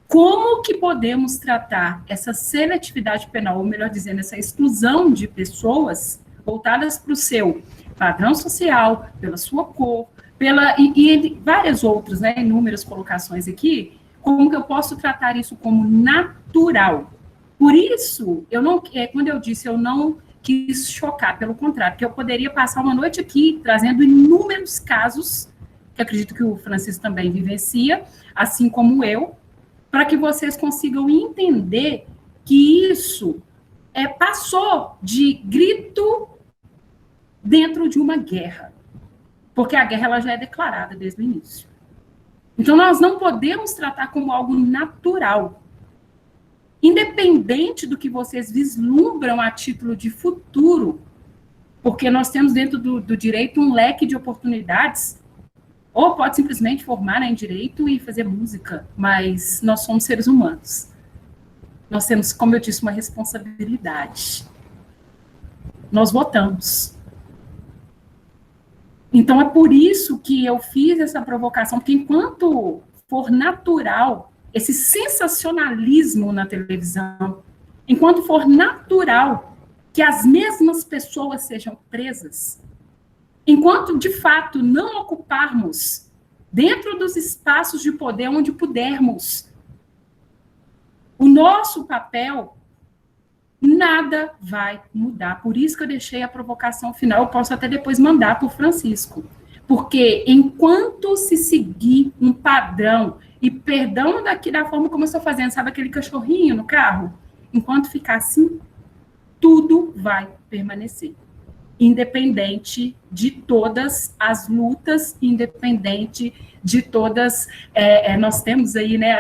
Como que podemos tratar essa seletividade penal, ou melhor dizendo, essa exclusão de pessoas voltadas para o seu padrão social, pela sua cor, e várias outras, né, inúmeras colocações aqui, como que eu posso tratar isso como natural? Por isso, quando eu disse eu não quis chocar, pelo contrário, porque eu poderia passar uma noite aqui trazendo inúmeros casos, que acredito que o Francisco também vivencia, assim como eu, para que vocês consigam entender que isso passou de grito dentro de uma guerra, porque a guerra ela já é declarada desde o início. Então, nós não podemos tratar como algo natural. Independente do que vocês vislumbram a título de futuro, porque nós temos dentro do direito um leque de oportunidades, ou pode simplesmente formar em direito e fazer música, mas nós somos seres humanos. Nós temos, como eu disse, uma responsabilidade. Nós votamos. Então, é por isso que eu fiz essa provocação, porque enquanto for natural esse sensacionalismo na televisão, enquanto for natural que as mesmas pessoas sejam presas, enquanto, de fato, não ocuparmos dentro dos espaços de poder onde pudermos o nosso papel, nada vai mudar. Por isso que eu deixei a provocação final, eu posso até depois mandar para o Francisco. Porque enquanto se seguir um padrão, e perdão da forma como eu estou fazendo, sabe aquele cachorrinho no carro? Enquanto ficar assim, tudo vai permanecer. Independente de todas as lutas, independente de todas... nós temos aí, né,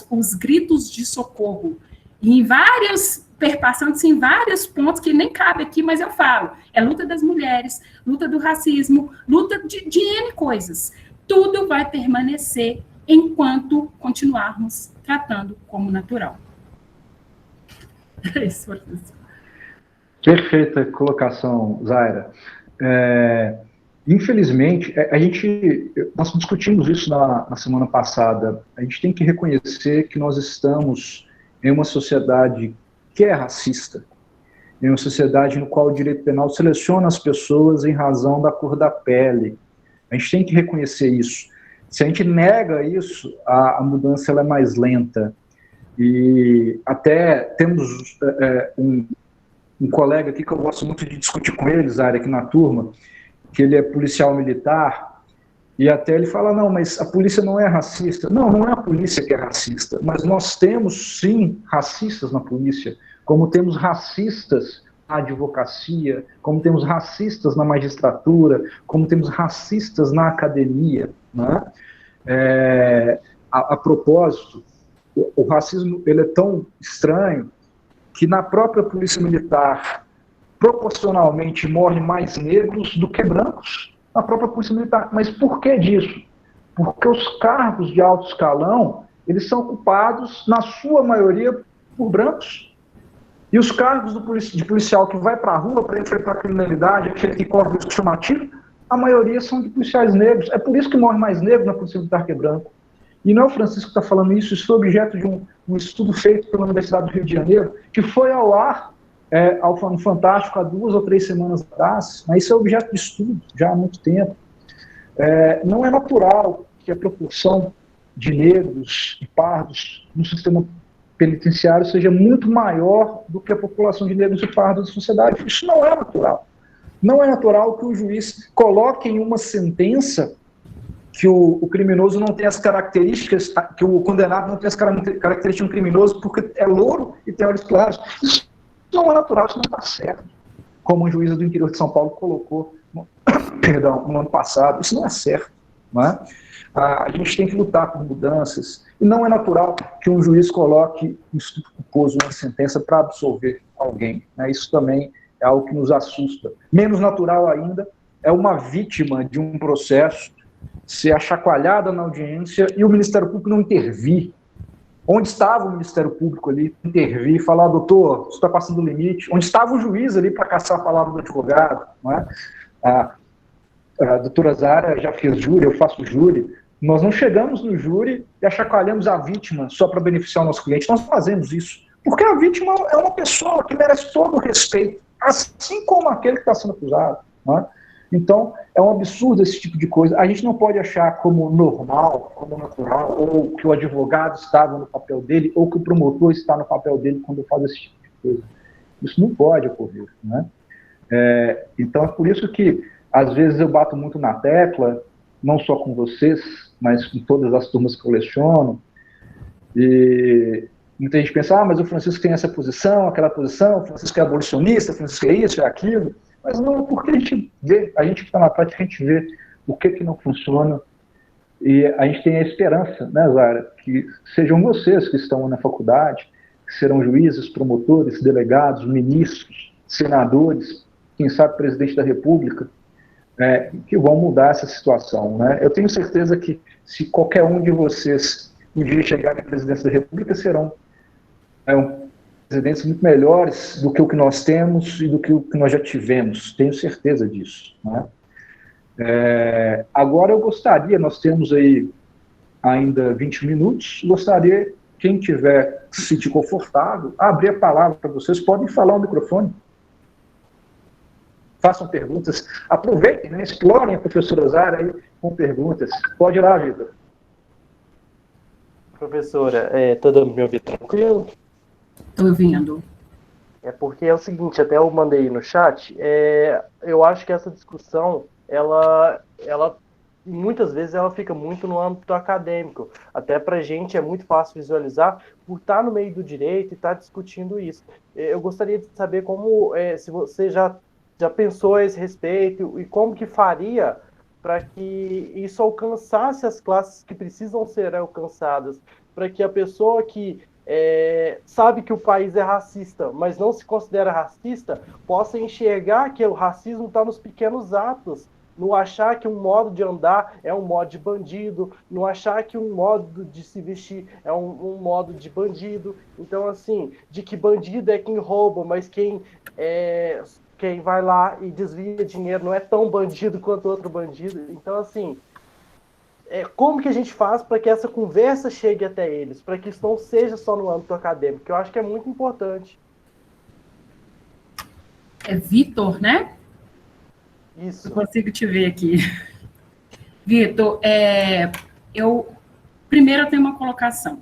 os gritos de socorro. E em vários... perpassando-se em vários pontos que nem cabe aqui, mas eu falo. É luta das mulheres, luta do racismo, luta de N coisas. Tudo vai permanecer enquanto continuarmos tratando como natural. É isso, professor. Perfeita colocação, Zaira. Infelizmente, nós discutimos isso na semana passada. A gente tem que reconhecer que nós estamos em uma sociedade que é racista, em uma sociedade no qual o direito penal seleciona as pessoas em razão da cor da pele. A gente tem que reconhecer isso. Se a gente nega isso, a mudança ela é mais lenta. E até temos um colega aqui que eu gosto muito de discutir com ele, Zara, aqui na turma, que ele é policial militar, E até ele fala, não, mas a polícia não é racista. Não, não é a polícia que é racista, mas nós temos, sim, racistas na polícia, como temos racistas na advocacia, como temos racistas na magistratura, como temos racistas na academia, né? A propósito, o racismo ele é tão estranho que na própria polícia militar, proporcionalmente, morrem mais negros do que brancos na própria polícia militar. Mas por que disso? Porque os cargos de alto escalão, eles são ocupados, na sua maioria, por brancos. E os cargos de policial que vai para a rua para enfrentar a criminalidade, aquele que corre o risco chamativo, a maioria são de policiais negros. É por isso que morre mais negro na polícia militar que branco. E não é o Francisco que está falando isso, isso foi objeto de um estudo feito pela Universidade do Rio de Janeiro, que foi ao ar no Fantástico há 2 ou 3 semanas atrás, mas isso é objeto de estudo já há muito tempo. Não é natural que a proporção de negros e pardos no sistema penitenciário seja muito maior do que a população de negros e pardos da sociedade. Isso não é natural. Não é natural que o juiz coloque em uma sentença que o criminoso não tem as características, que o condenado não tem as características de um criminoso porque é louro e tem olhos claros. Isso não é natural, isso não está certo. Como o juiz do interior de São Paulo colocou no ano passado, isso não é certo. Não é? A gente tem que lutar por mudanças. E não é natural que um juiz coloque um estupro culposo numa sentença para absolver alguém. Né? Isso também é algo que nos assusta. Menos natural ainda é uma vítima de um processo ser achacoalhada na audiência e o Ministério Público não intervir. Onde estava o Ministério Público ali, intervir, falar, doutor, você está passando o limite. Onde estava o juiz ali para caçar a palavra do advogado. Não é? A doutora Zara já fez júri, eu faço júri. Nós não chegamos no júri e achacoalhamos a vítima só para beneficiar o nosso cliente. Nós fazemos isso. Porque a vítima é uma pessoa que merece todo o respeito, assim como aquele que está sendo acusado. Não é? Então, é um absurdo esse tipo de coisa. A gente não pode achar como normal, como natural, ou que o advogado estava no papel dele, ou que o promotor está no papel dele quando faz esse tipo de coisa. Isso não pode ocorrer. Né? Então, é por isso que, às vezes, eu bato muito na tecla, não só com vocês, mas com todas as turmas que eu leciono, e muita gente pensa, mas o Francisco tem essa posição, aquela posição, o Francisco é abolicionista, o Francisco é isso, é aquilo. Mas não, porque a gente que está na prática, a gente vê o que não funciona e a gente tem a esperança, né, Zara, que sejam vocês que estão na faculdade, que serão juízes, promotores, delegados, ministros, senadores, quem sabe presidente da República, que vão mudar essa situação. Né? Eu tenho certeza que se qualquer um de vocês um dia chegar na presidência da República, serão presidentes muito melhores do que o que nós temos e do que o que nós já tivemos. Tenho certeza disso. Né? Agora eu gostaria, nós temos aí ainda 20 minutos, gostaria, quem tiver se sentir confortável, abrir a palavra para vocês, podem falar ao microfone. Façam perguntas, aproveitem, né? Explorem a professora Zara aí com perguntas. Pode ir lá, Vitor. Professora, está dando para me ouvir tranquilo? Estou ouvindo. Porque é o seguinte, até eu mandei no chat, eu acho que essa discussão, ela muitas vezes ela fica muito no âmbito acadêmico. Até para a gente é muito fácil visualizar por estar no meio do direito e estar discutindo isso. Eu gostaria de saber como, se você já pensou a esse respeito e como que faria para que isso alcançasse as classes que precisam ser alcançadas, para que a pessoa que sabe que o país é racista, mas não se considera racista, possa enxergar que o racismo está nos pequenos atos, não achar que um modo de andar é um modo de bandido, não achar que um modo de se vestir é um modo de bandido. Então, assim, de que bandido é quem rouba, mas quem vai lá e desvia dinheiro não é tão bandido quanto outro bandido. Então, assim, como que a gente faz para que essa conversa chegue até eles, para que isso não seja só no âmbito acadêmico, que eu acho que é muito importante. É Vitor, né? Isso. Eu consigo te ver aqui. Vitor, primeiro eu tenho uma colocação.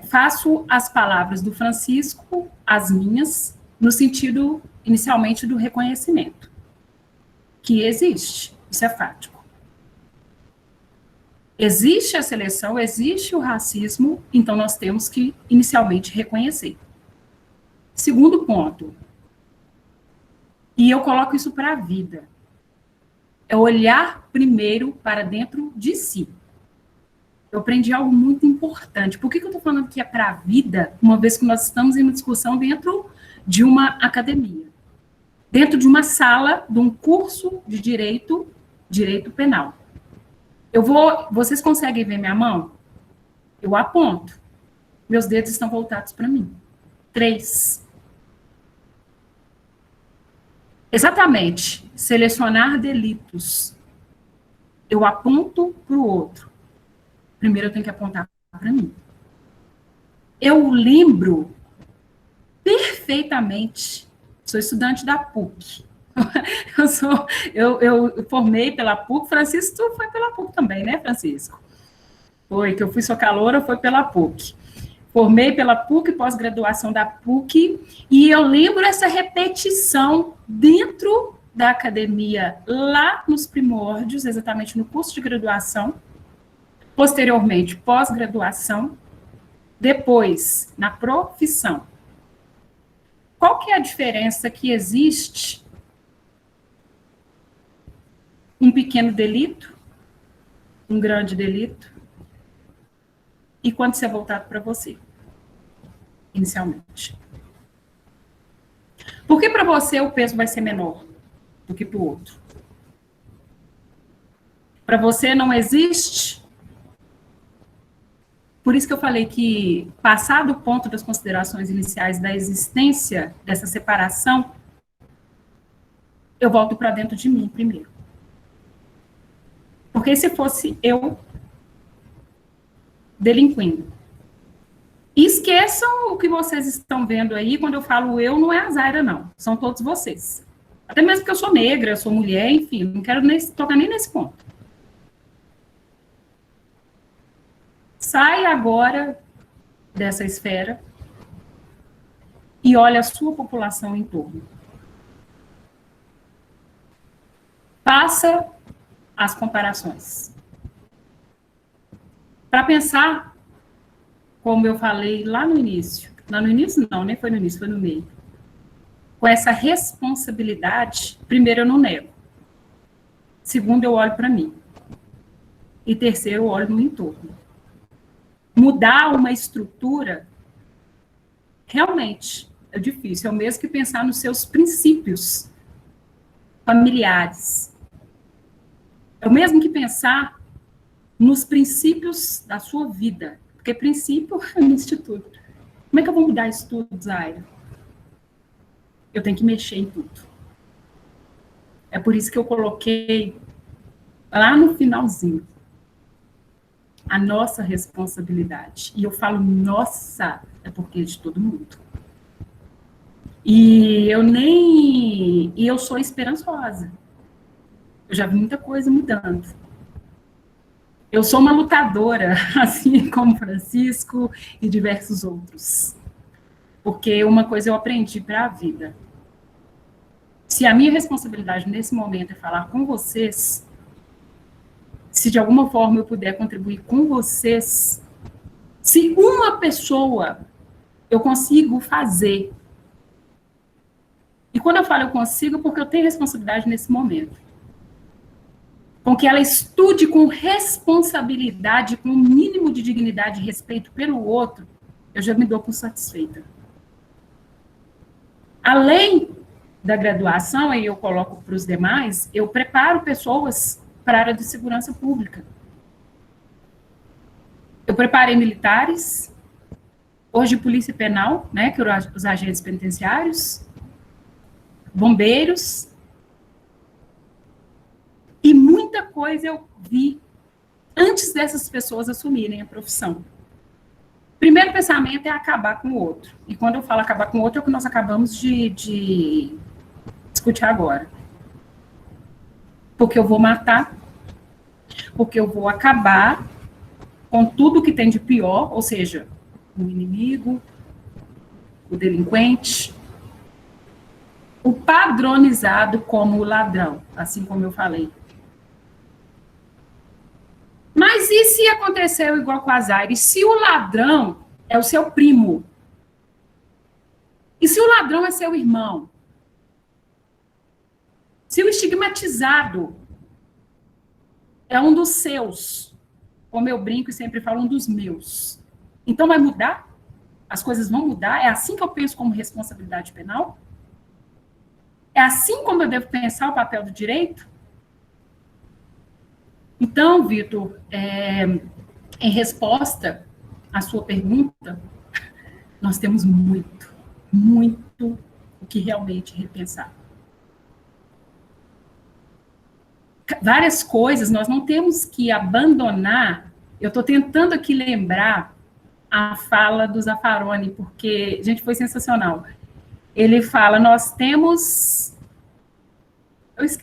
Faço as palavras do Francisco, as minhas, no sentido, inicialmente, do reconhecimento. Que existe. Isso é fático. Existe a seleção, existe o racismo, então nós temos que, inicialmente, reconhecer. Segundo ponto, e eu coloco isso para a vida, é olhar primeiro para dentro de si. Eu aprendi algo muito importante. Por que eu estou falando que é para a vida, uma vez que nós estamos em uma discussão dentro de uma academia, dentro de uma sala, de um curso de direito penal? Vocês conseguem ver minha mão? Eu aponto. Meus dedos estão voltados para mim. 3. Exatamente. Selecionar delitos. Eu aponto para o outro. Primeiro eu tenho que apontar para mim. Eu lembro perfeitamente, sou estudante da PUC. Eu formei pela PUC, Francisco foi pela PUC também, né, Francisco? Foi, que eu fui sua caloura, foi pela PUC. Formei pela PUC, pós-graduação da PUC, e eu lembro essa repetição dentro da academia, lá nos primórdios, exatamente no curso de graduação, posteriormente, pós-graduação, depois, na profissão. Qual que é a diferença que existe? Um pequeno delito, um grande delito, e quando isso é voltado para você, inicialmente. Por que para você o peso vai ser menor do que para o outro? Para você não existe. Por isso que eu falei que, passado o ponto das considerações iniciais da existência dessa separação, eu volto para dentro de mim primeiro. Porque se fosse eu delinquindo. Esqueçam o que vocês estão vendo aí, quando eu falo eu, não é a Zaira, não. São todos vocês. Até mesmo porque eu sou negra, eu sou mulher, enfim, não quero tocar nem nesse ponto. Sai agora dessa esfera e olha a sua população em torno. Faça as comparações. Para pensar, como eu falei lá no início, lá no início não, nem foi no início, foi no meio, com essa responsabilidade, primeiro eu não nego, segundo eu olho para mim, e terceiro eu olho no entorno. Mudar uma estrutura, realmente, é difícil, é o mesmo que pensar nos seus princípios familiares. É o mesmo que pensar nos princípios da sua vida, porque princípio é um instituto. Como é que eu vou mudar isso tudo, Zaira? Eu tenho que mexer em tudo. É por isso que eu coloquei lá no finalzinho a nossa responsabilidade. E eu falo nossa, é porque é de todo mundo. E eu sou esperançosa. Eu já vi muita coisa mudando. Eu sou uma lutadora, assim como Francisco e diversos outros. Porque uma coisa eu aprendi para a vida. Se a minha responsabilidade nesse momento é falar com vocês, se de alguma forma eu puder contribuir com vocês, se uma pessoa eu consigo fazer, e quando eu falo eu consigo, porque eu tenho responsabilidade nesse momento, com que ela estude com responsabilidade, com o mínimo de dignidade e respeito pelo outro, eu já me dou por satisfeita. Além da graduação, aí eu coloco para os demais, eu preparo pessoas para a área de segurança pública. Eu preparei militares, hoje polícia penal, né, que eram os agentes penitenciários, bombeiros, e muita coisa eu vi antes dessas pessoas assumirem a profissão. Primeiro pensamento é acabar com o outro. E quando eu falo acabar com o outro, é o que nós acabamos de discutir agora. Porque eu vou matar, porque eu vou acabar com tudo que tem de pior, ou seja, o inimigo, o delinquente, o padronizado como o ladrão, assim como eu falei. e se aconteceu igual com a Zaira? E se o ladrão é o seu primo? E se o ladrão é seu irmão? Se o estigmatizado é um dos seus, como eu brinco e sempre falo, um dos meus, então vai mudar? As coisas vão mudar? É assim que eu penso como responsabilidade penal? É assim como eu devo pensar o papel do direito? Então, Vitor, em resposta à sua pergunta, nós temos muito o que realmente repensar. Várias coisas nós não temos que abandonar. Eu estou tentando aqui lembrar a fala do Zaffaroni, porque, gente, foi sensacional. Ele fala, nós temos...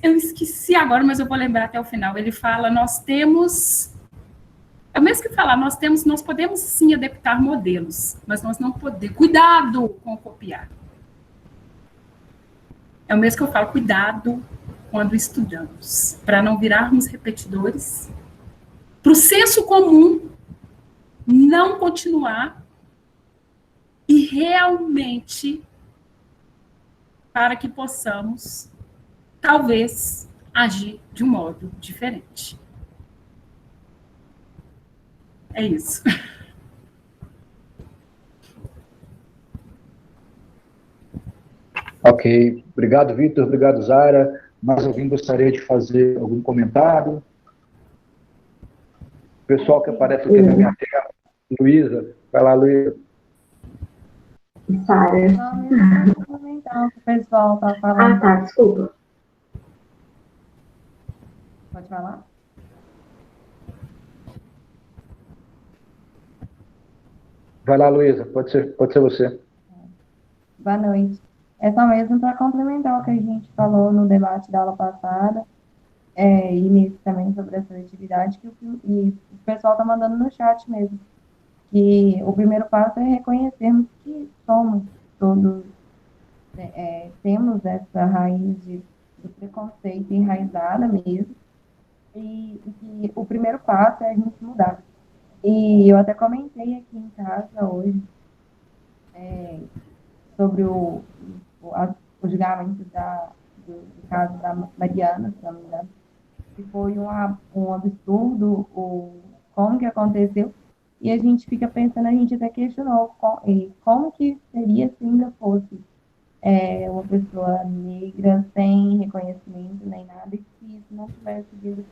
Eu esqueci agora, mas eu vou lembrar até o final. Ele fala, nós temos... É o mesmo que falar, nós podemos sim adaptar modelos, mas nós não podemos... Cuidado com copiar. É o mesmo que eu falo, cuidado quando estudamos, para não virarmos repetidores, para o senso comum não continuar e realmente para que possamos, talvez, agir de um modo diferente. É isso. Ok. Obrigado, Vitor. Obrigado, Zaira. Mais alguém gostaria de fazer algum comentário? O pessoal que aparece aqui na minha tela. Luísa. Vai lá, Luísa. Sara. Não, comentar o que o pessoal está falando. Ah, tá, desculpa. Pode falar? Vai lá, Luísa. Pode ser você. Boa noite. É só mesmo para complementar o que a gente falou no debate da aula passada, e nesse também sobre a seletividade, e o pessoal está mandando no chat mesmo, que o primeiro passo é reconhecermos que somos todos, temos essa raiz do preconceito enraizada mesmo, e que o primeiro passo é a gente mudar. E eu até comentei aqui em casa hoje sobre o julgamento do caso da Mariana, se não me engano, que foi um absurdo como que aconteceu, e a gente fica pensando, a gente até questionou como que seria se ainda fosse uma pessoa negra, sem reconhecimento nem nada, e que isso não tivesse vindo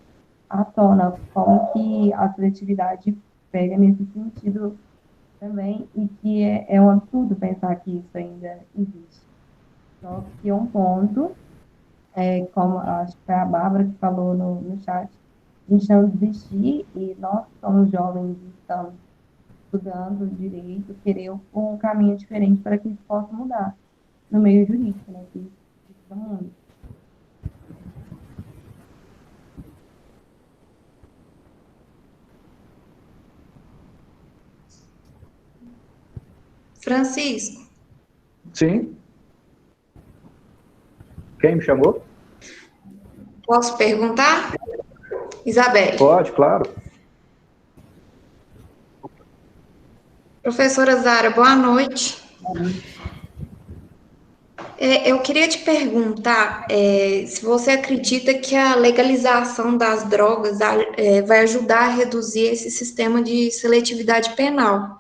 à tona, como que a seletividade pega nesse sentido também, e que é um absurdo pensar que isso ainda existe. Só que um ponto, como acho que foi a Bárbara que falou no chat, a gente não desistir, e nós somos jovens e estamos estudando direito, querer um caminho diferente para que isso possa mudar no meio jurídico, né, que isso muito. Francisco. Sim. Quem me chamou? Posso perguntar? Isabelle. Pode, claro. Professora Zara, boa noite. Eu queria te perguntar se você acredita que a legalização das drogas vai ajudar a reduzir esse sistema de seletividade penal,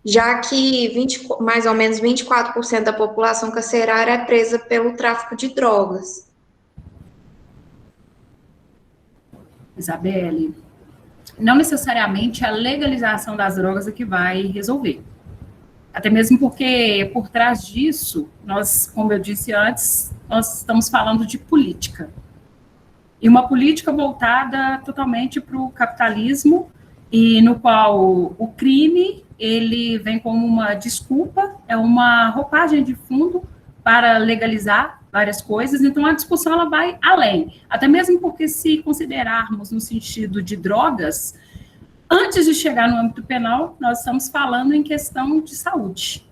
já que mais ou menos 24% da população carcerária é presa pelo tráfico de drogas. Isabelle, não necessariamente a legalização das drogas é que vai resolver. Até mesmo porque, por trás disso, nós, como eu disse antes, nós estamos falando de política. E uma política voltada totalmente para o capitalismo, e no qual o crime, ele vem como uma desculpa, é uma roupagem de fundo para legalizar várias coisas. Então, a discussão ela vai além. Até mesmo porque, se considerarmos no sentido de drogas, antes de chegar no âmbito penal, nós estamos falando em questão de saúde.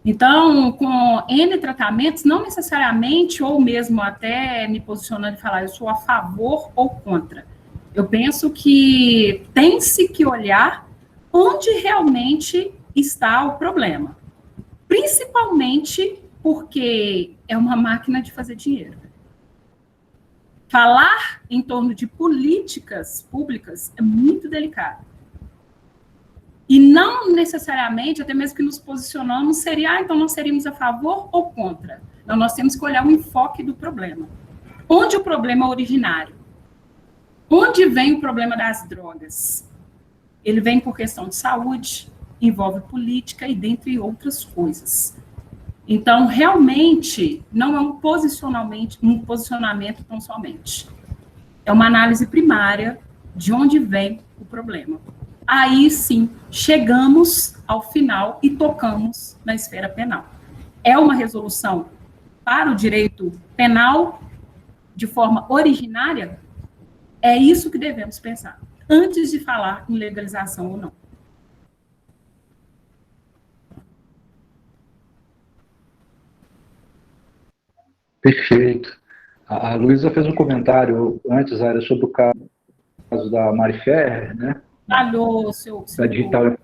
Então, com N tratamentos, não necessariamente, ou mesmo até me posicionando e falar, eu sou a favor ou contra. Eu penso que tem-se que olhar onde realmente está o problema. Principalmente porque é uma máquina de fazer dinheiro. Falar em torno de políticas públicas é muito delicado. E não necessariamente, até mesmo que nos posicionamos, seria, então nós seríamos a favor ou contra. Então, nós temos que olhar o enfoque do problema. Onde o problema é originário? Onde vem o problema das drogas? Ele vem por questão de saúde, envolve política e dentre outras coisas. Então, realmente, não é um posicionamento tão somente. É uma análise primária de onde vem o problema. Aí, sim, chegamos ao final e tocamos na esfera penal. É uma resolução para o direito penal de forma originária? É isso que devemos pensar, antes de falar em legalização ou não. Perfeito. A Luísa fez um comentário antes, Aira, sobre o caso da Mari Ferrer, né? Falhou, Da digital,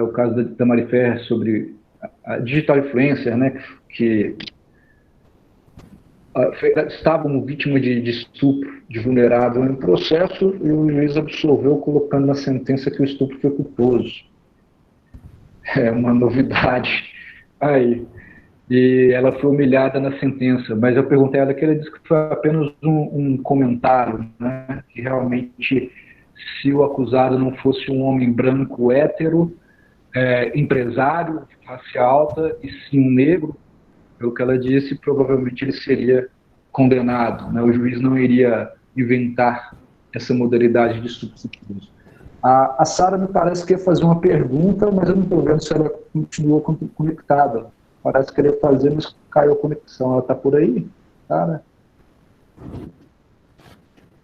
o caso da Mari Ferrer sobre a digital influencer, né? Que estavam vítimas de estupro de vulnerável em processo e o juiz absolveu colocando na sentença que o estupro foi culposo. É uma novidade aí. E ela foi humilhada na sentença, mas eu perguntei a ela que ela disse que foi apenas um comentário, né? Que realmente, se o acusado não fosse um homem branco hétero, empresário de classe alta, e sim um negro, pelo que ela disse, provavelmente ele seria condenado, né? O juiz não iria inventar essa modalidade de estupro culposo. A Sara me parece que ia fazer uma pergunta, mas eu não estou vendo se ela continuou conectada. Parece que ele ia fazer, mas caiu a conexão. Ela está por aí? Tá, né?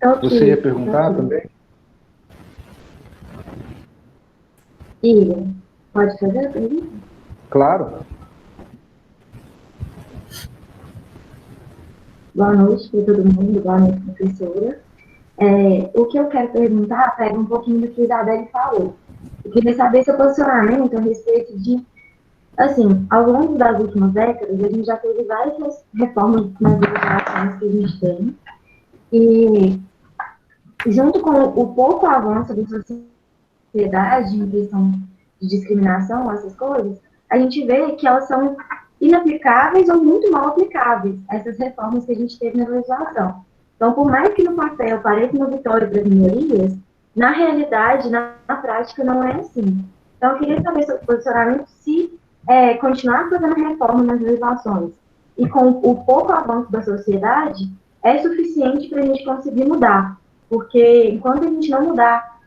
Okay. Você ia perguntar também? Igor, pode fazer a pergunta? Claro. Boa noite para todo mundo, boa noite, professora. O que eu quero perguntar pega um pouquinho do que a Isabelle falou. Eu queria saber seu posicionamento a respeito de, assim, ao longo das últimas décadas, a gente já teve várias reformas nas legislações que a gente tem, e junto com o pouco avanço da sociedade em questão de discriminação, essas coisas, a gente vê que elas são inaplicáveis ou muito mal aplicáveis, essas reformas que a gente teve na legislação. Então, por mais que no papel pareça uma vitória para as minorias, na realidade, na prática, não é assim. Então, eu queria saber seu posicionamento se continuar fazendo reforma nas legislações e com o pouco avanço da sociedade, é suficiente para a gente conseguir mudar. Porque enquanto a gente não mudar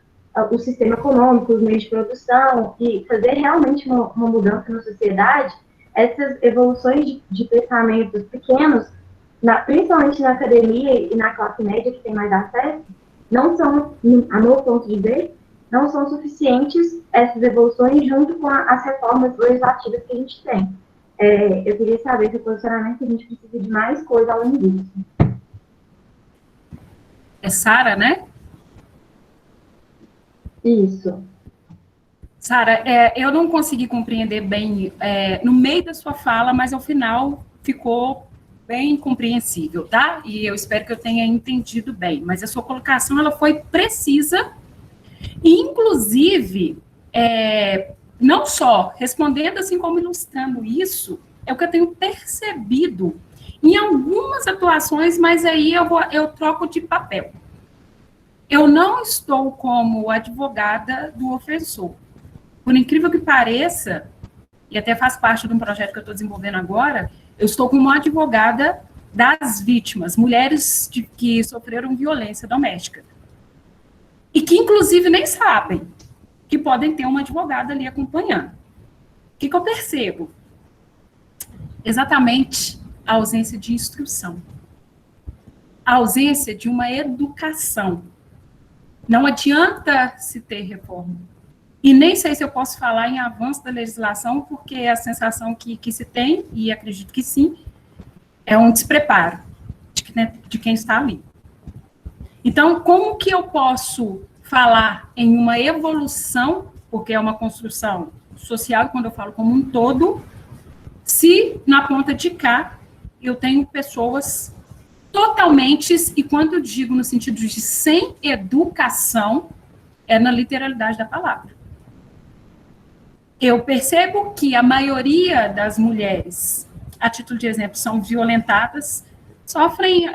o sistema econômico, os meios de produção e fazer realmente uma mudança na sociedade, essas evoluções de pensamentos pequenos, principalmente na academia e na classe média que tem mais acesso, não são, a meu ponto de ver, não são suficientes essas evoluções junto com as reformas legislativas que a gente tem. Eu queria saber seu posicionamento, se a gente precisa de mais coisa além disso. É Sara, né? Isso. Sara, eu não consegui compreender bem no meio da sua fala, mas ao final ficou bem compreensível, tá? E eu espero que eu tenha entendido bem. Mas a sua colocação, ela foi precisa e, inclusive, não só respondendo assim como ilustrando isso, é o que eu tenho percebido em algumas atuações, mas aí eu troco de papel. Eu não estou como advogada do ofensor. Por incrível que pareça, e até faz parte de um projeto que eu estou desenvolvendo agora, eu estou como advogada das vítimas, mulheres que sofreram violência doméstica. E que, inclusive, nem sabem que podem ter uma advogada ali acompanhando. O que eu percebo? Exatamente a ausência de instrução. A ausência de uma educação. Não adianta se ter reforma. E nem sei se eu posso falar em avanço da legislação, porque a sensação que se tem, e acredito que sim, é um despreparo de quem está ali. Então, como que eu posso falar em uma evolução, porque é uma construção social, e quando eu falo como um todo, se na ponta de cá eu tenho pessoas totalmente, e quando eu digo no sentido de sem educação, é na literalidade da palavra. Eu percebo que a maioria das mulheres, a título de exemplo, são violentadas, sofrem,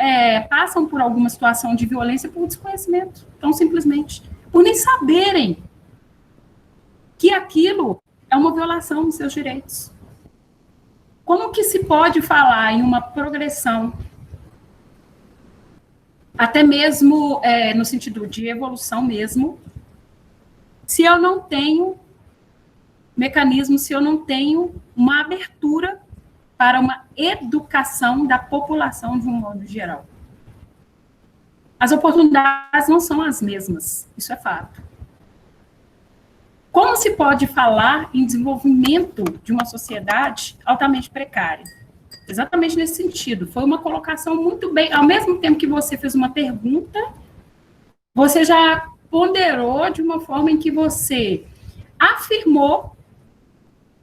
passam por alguma situação de violência por desconhecimento, tão simplesmente, por nem saberem que aquilo é uma violação dos seus direitos. Como que se pode falar em uma progressão, até mesmo no sentido de evolução mesmo, se eu não tenho mecanismo, se eu não tenho uma abertura para uma educação da população de um modo geral? As oportunidades não são as mesmas, isso é fato. Como se pode falar em desenvolvimento de uma sociedade altamente precária? Exatamente nesse sentido. Foi uma colocação muito bem, ao mesmo tempo que você fez uma pergunta, você já ponderou de uma forma em que você afirmou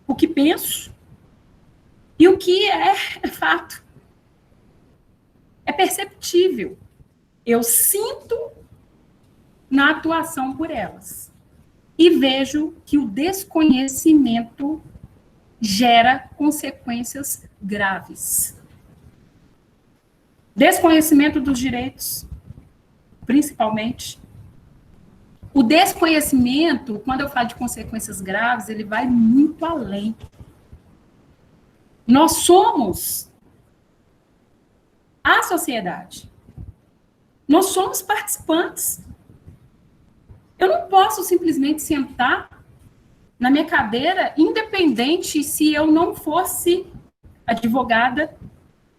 o que penso e o que é fato. É perceptível. Eu sinto na atuação por elas. E vejo que o desconhecimento gera consequências graves. Desconhecimento dos direitos, principalmente. O desconhecimento, quando eu falo de consequências graves, ele vai muito além. Nós somos a sociedade. Nós somos participantes. Eu não posso simplesmente sentar na minha cadeira, independente se eu não fosse advogada,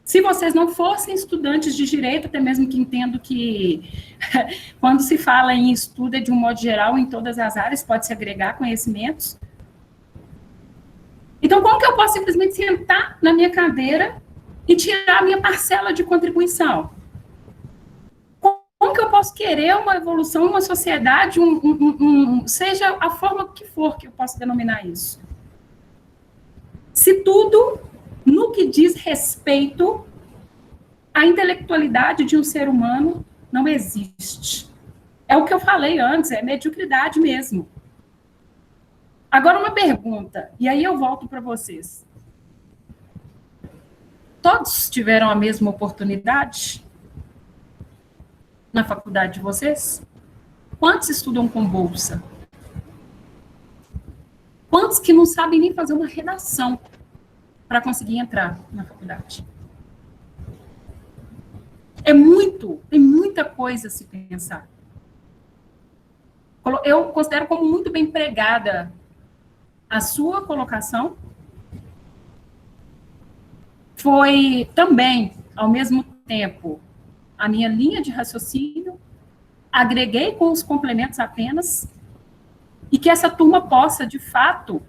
se vocês não fossem estudantes de direito, até mesmo que entendo que quando se fala em estudo é de um modo geral, em todas as áreas, pode-se agregar conhecimentos. Então, como que eu posso simplesmente sentar na minha cadeira e tirar a minha parcela de contribuição? Como que eu posso querer uma evolução, uma sociedade, seja a forma que for que eu possa denominar isso? Se tudo, no que diz respeito à intelectualidade de um ser humano, não existe. É o que eu falei antes, é mediocridade mesmo. Agora uma pergunta, e aí eu volto para vocês. Todos tiveram a mesma oportunidade na faculdade de vocês? Quantos estudam com bolsa? Quantos que não sabem nem fazer uma redação para conseguir entrar na faculdade? Tem muita coisa a se pensar. Eu considero como muito bem empregada a sua colocação. Foi também, ao mesmo tempo, a minha linha de raciocínio, agreguei com os complementos apenas, e que essa turma possa, de fato,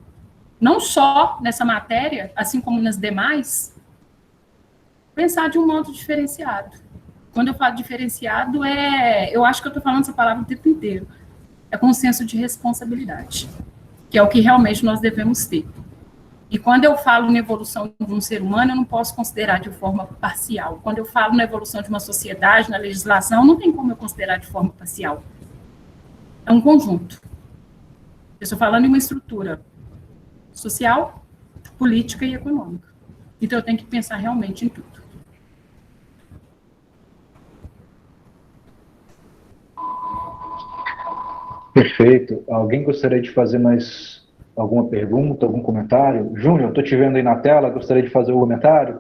não só nessa matéria, assim como nas demais, pensar de um modo diferenciado. Quando eu falo diferenciado, eu acho que eu estou falando essa palavra o tempo inteiro, é com um senso de responsabilidade, que é o que realmente nós devemos ter. E quando eu falo na evolução de um ser humano, eu não posso considerar de forma parcial. Quando eu falo na evolução de uma sociedade, na legislação, não tem como eu considerar de forma parcial. É um conjunto. Eu estou falando em uma estrutura social, política e econômica. Então, eu tenho que pensar realmente em tudo. Perfeito. Alguém gostaria de fazer mais alguma pergunta, algum comentário? Júnior, estou te vendo aí na tela, gostaria de fazer um comentário?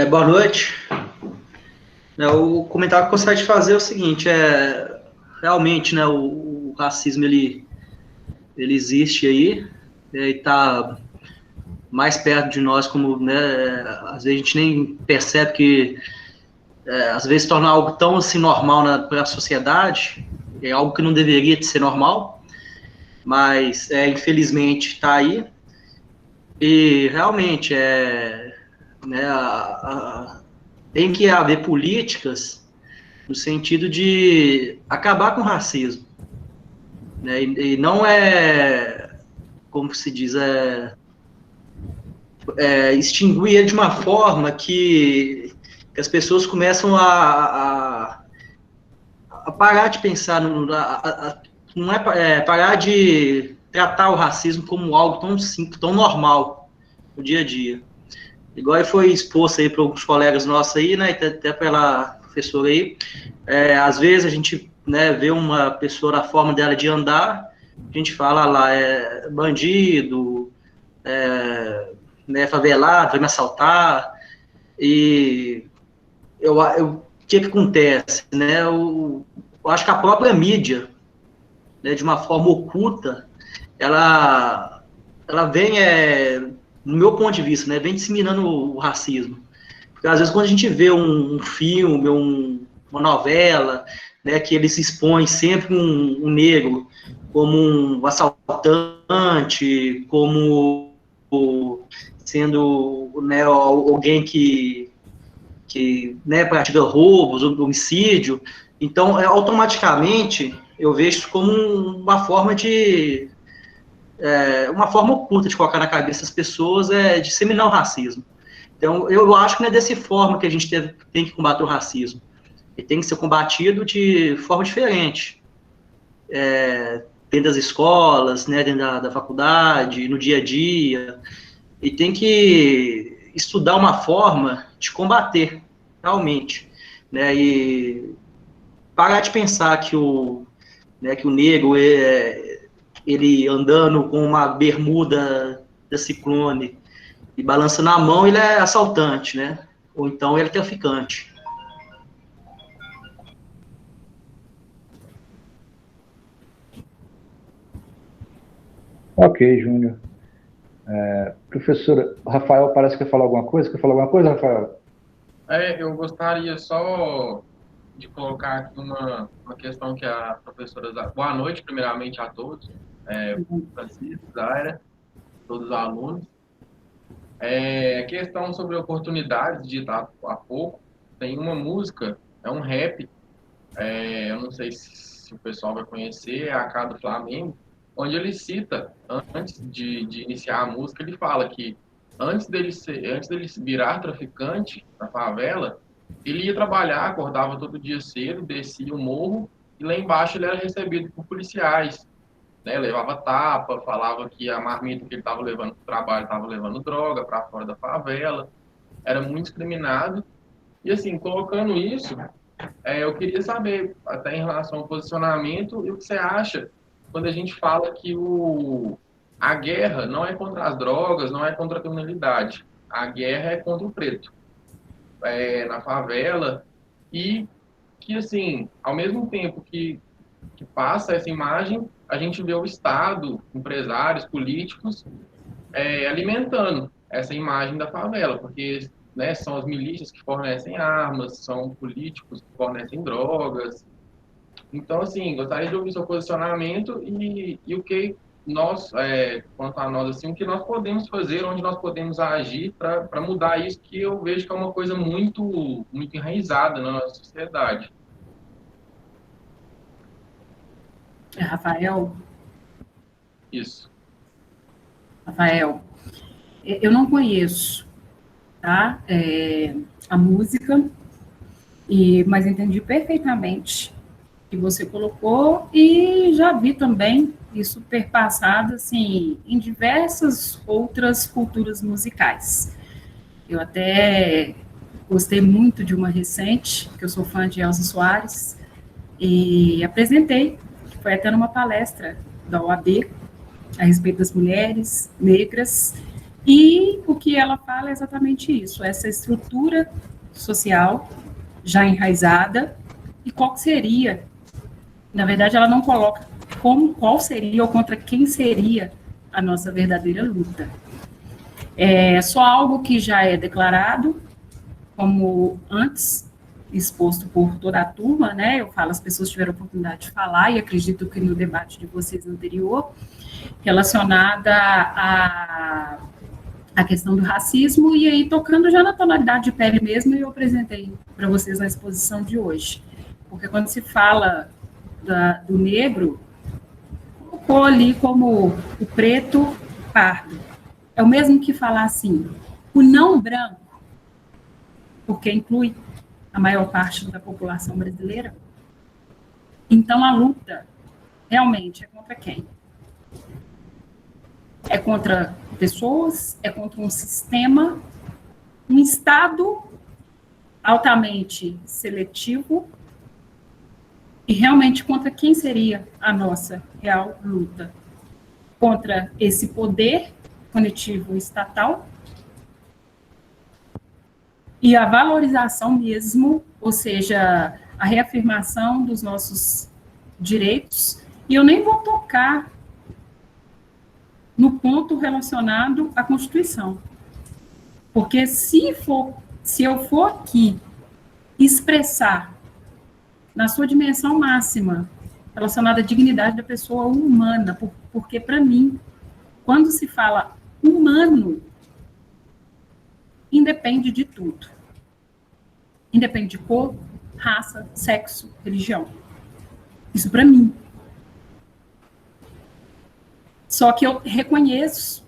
Boa noite. O comentário que eu gostaria de fazer é o seguinte, realmente, né, o racismo, ele existe aí, e está mais perto de nós, como, né, às vezes a gente nem percebe que, às vezes, torna algo tão, assim, normal para a sociedade, é algo que não deveria de ser normal, mas, infelizmente, está aí, e realmente, né, tem que haver políticas no sentido de acabar com o racismo, né? E não como se diz, extinguir ele de uma forma que as pessoas começam a parar de pensar, não parar de tratar o racismo como algo tão simples, tão normal no dia a dia. Igual foi exposto aí para alguns colegas nossos aí, né, até pela professora aí, às vezes a gente, né, vê uma pessoa na forma dela de andar, a gente fala lá, bandido, né, favelado, vai me assaltar, e o que acontece, né, eu acho que a própria mídia, né, de uma forma oculta, ela vem, no meu ponto de vista, né, vem disseminando o racismo. Porque às vezes quando a gente vê um filme, uma novela, né, que eles expõem sempre um negro como um assaltante, como sendo, né, alguém que né, pratica roubos, homicídio, então automaticamente eu vejo isso como uma forma oculta de colocar na cabeça das pessoas, disseminar o racismo. Então, eu acho que não é dessa forma que a gente tem que combater o racismo. Ele tem que ser combatido de forma diferente. Dentro das escolas, né, dentro da faculdade, no dia a dia. E tem que estudar uma forma de combater, realmente. Né, e parar de pensar que o negro, ele andando com uma bermuda da Ciclone e balançando a mão, ele é assaltante, né? Ou então ele é traficante. Ok, Júnior. Professora, Rafael parece que quer falar alguma coisa. Quer falar alguma coisa, Rafael? Eu gostaria só de colocar aqui uma questão que a professora... Boa noite, primeiramente, a todos. Francisco, Zaira, todos os alunos. A questão sobre oportunidades, de há pouco, tem uma música, é um rap, eu não sei se o pessoal vai conhecer, é a Cá do Flamengo, onde ele cita, antes de iniciar a música, ele fala que antes dele virar traficante na favela, ele ia trabalhar, acordava todo dia cedo, descia o morro, e lá embaixo ele era recebido por policiais, né, levava tapa, falava que a marmita que ele estava levando para o trabalho estava levando droga para fora da favela, era muito discriminado. E assim, colocando isso, eu queria saber, até em relação ao posicionamento, e o que você acha quando a gente fala que a guerra não é contra as drogas, não é contra a criminalidade, a guerra é contra o preto, na favela, e que, assim, ao mesmo tempo que passa essa imagem, a gente vê o Estado, empresários, políticos, alimentando essa imagem da favela, porque, né, são as milícias que fornecem armas, são políticos que fornecem drogas. Então, assim, gostaria de ouvir seu posicionamento e o que nós, quanto a nós, assim, o que nós podemos fazer, onde nós podemos agir para mudar isso, que eu vejo que é uma coisa muito, muito enraizada na nossa sociedade. Rafael? Isso. Rafael, eu não conheço, tá, a música, mas entendi perfeitamente o que você colocou e já vi também isso perpassado, assim, em diversas outras culturas musicais. Eu até gostei muito de uma recente, que eu sou fã de Elza Soares, e apresentei, foi até numa palestra da OAB, a respeito das mulheres negras, e o que ela fala é exatamente isso, essa estrutura social já enraizada, e qual seria, na verdade ela não coloca qual seria ou contra quem seria a nossa verdadeira luta. É só algo que já é declarado, como antes exposto por toda a turma, né? Eu falo, as pessoas tiveram a oportunidade de falar, e acredito que no debate de vocês anterior, relacionada a questão do racismo, e aí tocando já na tonalidade de pele mesmo, eu apresentei para vocês na exposição de hoje. Porque quando se fala do negro, colocou ali como o preto, pardo. É o mesmo que falar assim, o não branco, porque inclui a maior parte da população brasileira. Então, a luta realmente é contra quem? É contra pessoas, é contra um sistema, um Estado altamente seletivo, e realmente contra quem seria a nossa real luta? Contra esse poder punitivo estatal e a valorização mesmo, ou seja, a reafirmação dos nossos direitos. E eu nem vou tocar no ponto relacionado à Constituição. Porque se eu for aqui expressar na sua dimensão máxima, relacionada à dignidade da pessoa humana, porque para mim, quando se fala humano, independe de tudo. Independe de cor, raça, sexo, religião. Isso para mim. Só que eu reconheço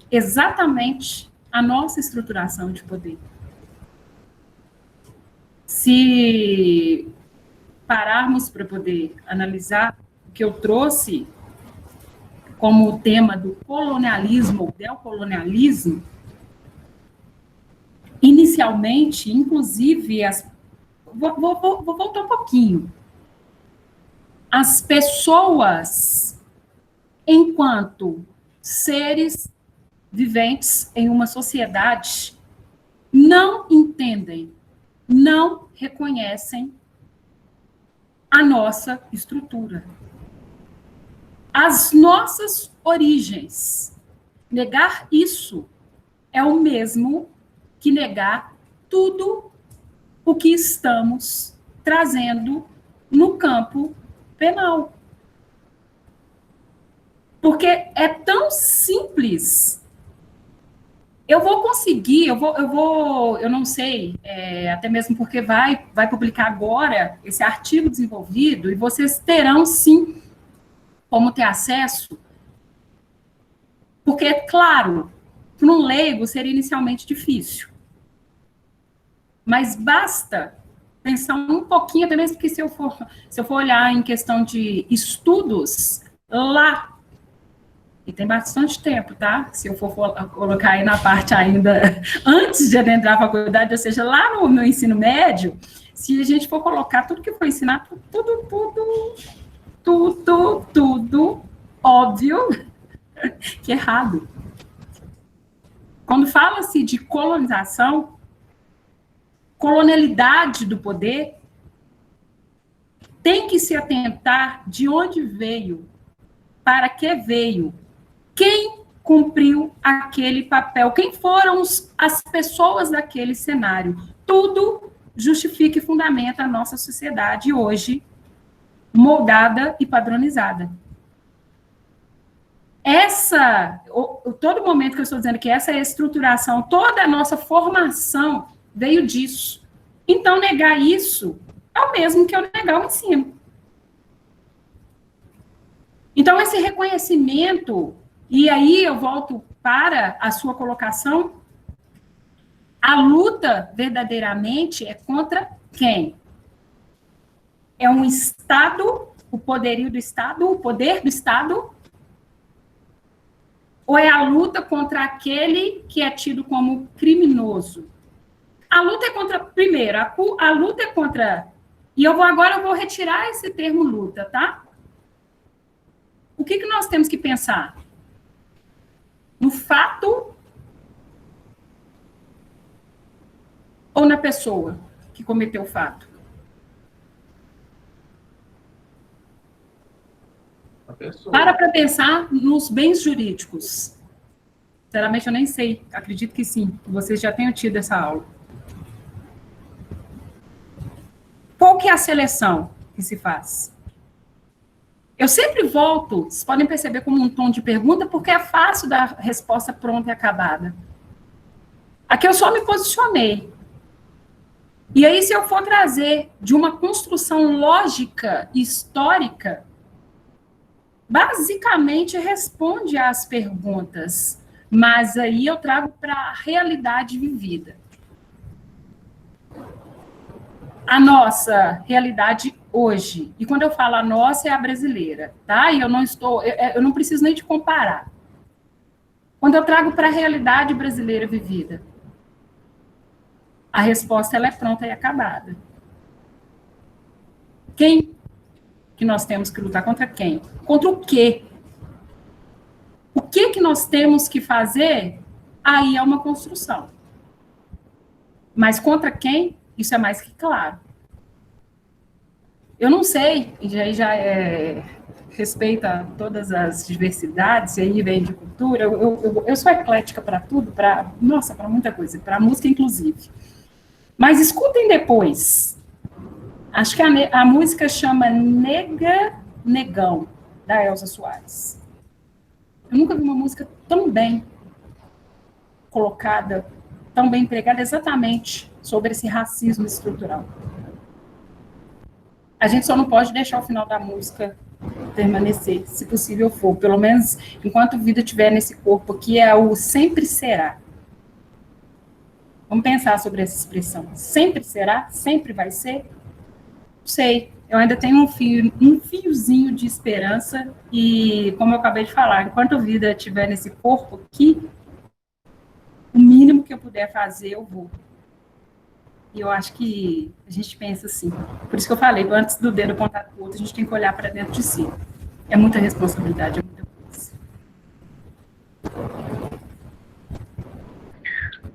exatamente a nossa estruturação de poder. Se pararmos para poder analisar o que eu trouxe como tema do colonialismo ou neocolonialismo, inicialmente, inclusive, vou voltar um pouquinho. As pessoas, enquanto seres viventes em uma sociedade, não entendem, não reconhecem a nossa estrutura, as nossas origens. Negar isso é o mesmo que negar tudo o que estamos trazendo no campo penal. Porque é tão simples. Eu vou conseguir, eu não sei, até mesmo porque vai publicar agora esse artigo desenvolvido, e vocês terão, sim, como ter acesso, porque, claro, para um leigo seria inicialmente difícil. Mas basta pensar um pouquinho, até mesmo que se eu for olhar em questão de estudos, lá, e tem bastante tempo, tá? Se eu for colocar aí na parte ainda antes de adentrar a faculdade, ou seja, lá no ensino médio, se a gente for colocar tudo que foi ensinado, tudo óbvio que é errado. Quando fala-se de colonização, colonialidade do poder, tem que se atentar de onde veio, para que veio, quem cumpriu aquele papel, quem foram as pessoas daquele cenário. Tudo justifica e fundamenta a nossa sociedade hoje, moldada e padronizada. Todo momento que eu estou dizendo que essa estruturação, toda a nossa formação veio disso. Então, negar isso é o mesmo que eu negar o ensino. Então, esse reconhecimento, e aí eu volto para a sua colocação, a luta verdadeiramente é contra quem? É um Estado, o poderio do Estado, o poder do Estado, ou é a luta contra aquele que é tido como criminoso? A luta é contra, primeiro, a luta é contra, e agora eu vou retirar esse termo luta, tá? O que nós temos que pensar? No fato ou na pessoa que cometeu o fato? A pessoa. Para pensar nos bens jurídicos. Sinceramente, eu nem sei. Acredito que sim. Vocês já tenham tido essa aula. Qual que é a seleção que se faz? Eu sempre volto, vocês podem perceber como um tom de pergunta, porque é fácil dar resposta pronta e acabada. Aqui eu só me posicionei. E aí, se eu for trazer de uma construção lógica, histórica, basicamente responde às perguntas, mas aí eu trago para a realidade vivida. A nossa realidade hoje, e quando eu falo a nossa, é a brasileira, tá? E eu não preciso nem de comparar. Quando eu trago para a realidade brasileira vivida, a resposta ela é pronta e acabada. Quem que nós temos que lutar? Contra quem? Contra o quê? O que nós temos que fazer? Aí é uma construção. Mas contra quem? Isso é mais que claro. Eu não sei, e aí já respeita todas as diversidades, e aí vem de cultura, eu sou eclética para tudo, para muita coisa, para música inclusive. Mas escutem depois. Acho que a música chama Nega Negão, da Elza Soares. Eu nunca vi uma música tão bem colocada, tão bem empregada exatamente sobre esse racismo estrutural. A gente só não pode deixar o final da música permanecer, se possível for. Pelo menos enquanto vida estiver nesse corpo aqui, é o sempre será. Vamos pensar sobre essa expressão. Sempre será? Sempre vai ser? Não sei. Eu ainda tenho um fiozinho de esperança e, como eu acabei de falar, enquanto a vida estiver nesse corpo aqui, o mínimo que eu puder fazer, eu vou. E eu acho que a gente pensa assim. Por isso que eu falei, antes do dedo apontar para o outro, a gente tem que olhar para dentro de si. É muita responsabilidade, é muita coisa.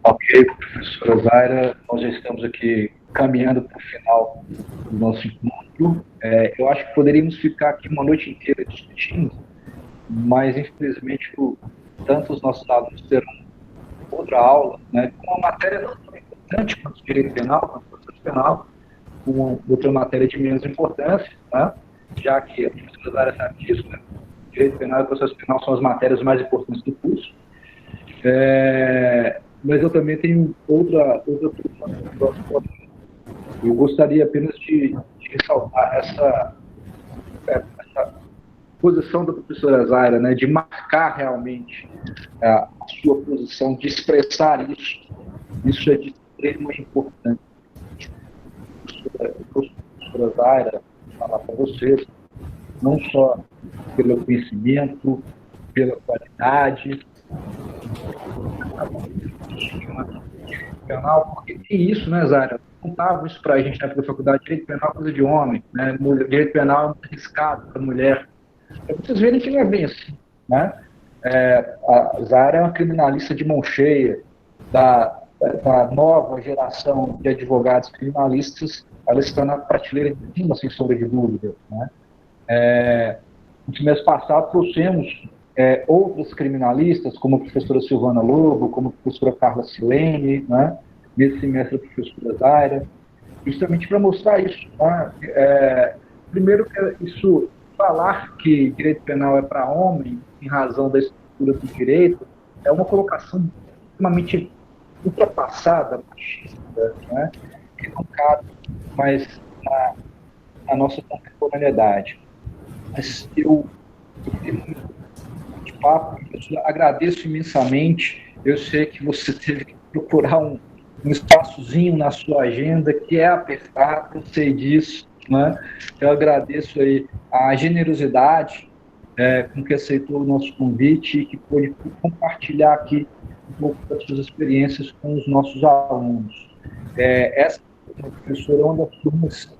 Ok, professora Zaira, nós já estamos aqui caminhando para o final do nosso encontro. Eu acho que poderíamos ficar aqui uma noite inteira discutindo, mas infelizmente tanto os nossos alunos terão outra aula, né, com uma matéria não tão importante quanto o direito penal, quanto o processo penal, com outra matéria de menos importância, né, já que a professora Zaira sabe disso, né, direito penal e processo penal são as matérias mais importantes do curso. Mas eu também tenho outra preocupação. Eu gostaria apenas de ressaltar essa posição da professora Zaira, né, de marcar realmente a sua posição, de expressar isso. Isso é de extrema importância. Professora Zaira, falar para vocês, não só pelo conhecimento, pela qualidade, penal, porque tem isso, né, Zaira? Contavam isso para a gente na época da faculdade, direito penal é coisa de homem, né? Direito penal é muito arriscado para mulher. Para vocês verem que não é bem assim, né? A Zaira é uma criminalista de mão cheia, da nova geração de advogados criminalistas, ela está na prateleira de cima, sem sombra de dúvida, né? No semestre passado, trouxemos outras criminalistas, como a professora Silvana Lobo, como a professora Carla Silene, né? Nesse semestre a professora Zaira, justamente para mostrar isso. Tá? Primeiro, isso, falar que direito penal é para homem, em razão da estrutura do direito, é uma colocação extremamente ultrapassada, machista, né? Que não cabe mais na nossa contemporaneidade. Mas eu agradeço imensamente. Eu sei que você teve que procurar um espaçozinho na sua agenda, que é apertado, eu sei disso, né? Eu agradeço aí a generosidade com que aceitou o nosso convite e que pôde compartilhar aqui um pouco das suas experiências com os nossos alunos. Essa professora é uma das turmas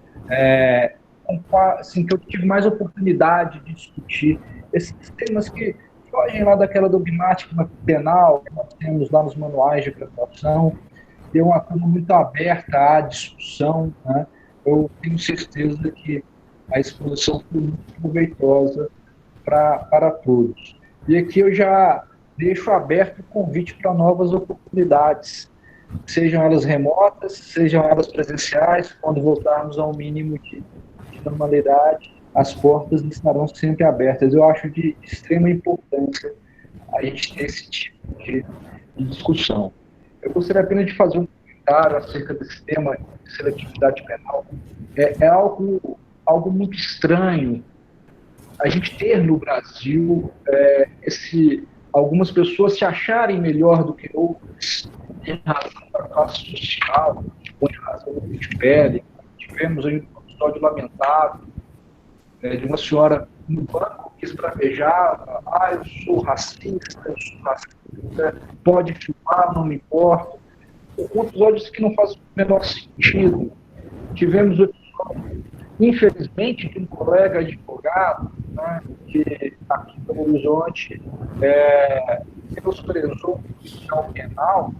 assim, que eu tive mais oportunidade de discutir esses temas que fogem lá daquela dogmática penal que nós temos lá nos manuais de graduação. É uma turma muito aberta à discussão, né? Eu tenho certeza que a exposição foi muito proveitosa para todos. E aqui eu já deixo aberto o convite para novas oportunidades, sejam elas remotas, sejam elas presenciais, quando voltarmos ao mínimo de normalidade. as portas estarão sempre abertas. Eu acho de extrema importância a gente ter esse tipo de discussão. Eu gostaria apenas de fazer um comentário acerca desse tema de seletividade penal. É algo muito estranho a gente ter no Brasil algumas pessoas se acharem melhor do que outras em razão da classe social ou em razão do tipo de pele. Tivemos aí um episódio lamentável de uma senhora no banco que esbravejava: eu sou racista, pode filmar, não me importa. Episódios que não fazem o menor sentido. Tivemos o episódio, infelizmente, de um colega advogado, né, que aqui em Belo Horizonte menosprezou o policial penal,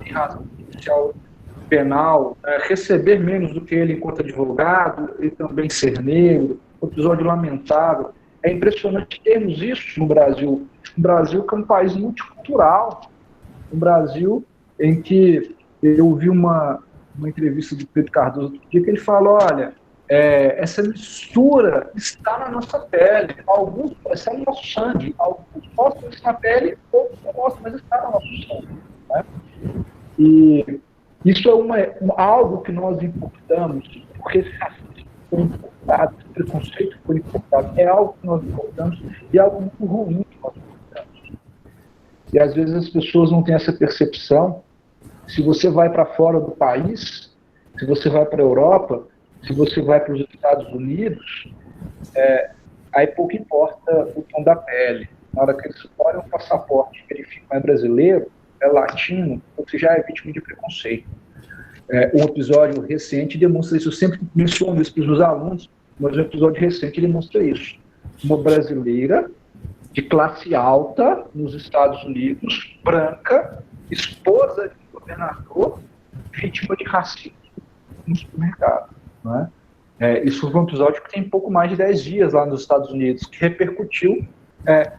em razão do policial penal receber menos do que ele enquanto advogado e também ser negro. Um episódio lamentável. É impressionante termos isso no Brasil. Um Brasil que é um país multicultural. Um Brasil em que eu vi uma entrevista do Pedro Cardoso outro dia, que ele falou: olha, essa mistura está na nossa pele. Alguns está no nosso sangue. Alguns mostram isso na pele, outros não mostram, mas está no nosso sangue. Né? E isso é algo que nós importamos, porque esse racismo foi importado, esse preconceito foi importado. É algo que nós importamos e é algo muito ruim que nós importamos. E às vezes as pessoas não têm essa percepção. Se você vai para fora do país, se você vai para a Europa, se você vai para os Estados Unidos, aí pouco importa o tom da pele. Na hora que eles olham o passaporte e verificam é brasileiro, é latino, você já é vítima de preconceito. Um episódio recente demonstra isso. Eu sempre menciono isso para os meus alunos, mas um episódio recente demonstra isso. Uma brasileira de classe alta nos Estados Unidos, branca, esposa de governador, vítima de racismo no supermercado. Não é? Isso foi um episódio que tem pouco mais de 10 dias lá nos Estados Unidos, que repercutiu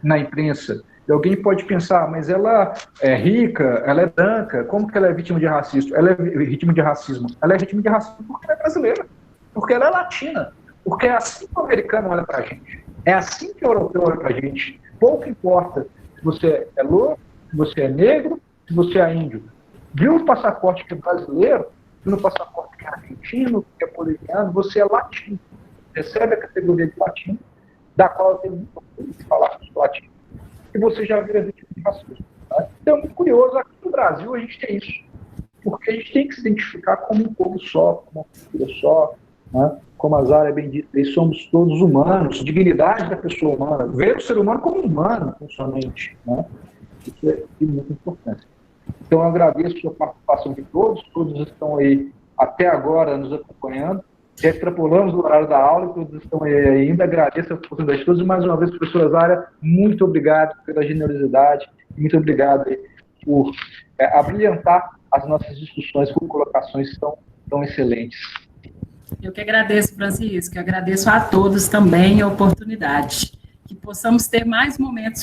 na imprensa. E alguém pode pensar: mas ela é rica, ela é branca, como que ela é vítima de racismo? Ela é vítima de racismo. Ela é vítima de racismo porque ela é brasileira, porque ela é latina, porque é assim que o americano olha pra gente, é assim que o europeu olha pra gente. Pouco importa se você é louro, se você é negro, se você é índio. Viu o passaporte que é brasileiro, viu o passaporte que é argentino, que é boliviano, você é latino. Recebe a categoria de latino, da qual eu tenho muito orgulho de falar com os latinos. E você já vira vítima de racismo. Tá? Então é muito curioso, aqui no Brasil a gente tem isso. Porque a gente tem que se identificar como um povo só, como uma cultura só, né? Como a Zara bem disse, somos todos humanos, dignidade da pessoa humana, ver o ser humano como humano, somente. Né? Isso é de muita importância. Então eu agradeço a participação de todos estão aí até agora nos acompanhando. Já extrapolamos o horário da aula, todos estão aí ainda. Agradeço a oportunidade de todos. E mais uma vez, professora Zara, muito obrigado pela generosidade, muito obrigado por abrilhantar as nossas discussões com colocações tão excelentes. Eu que agradeço, Francisco, eu agradeço a todos também a oportunidade, que possamos ter mais momentos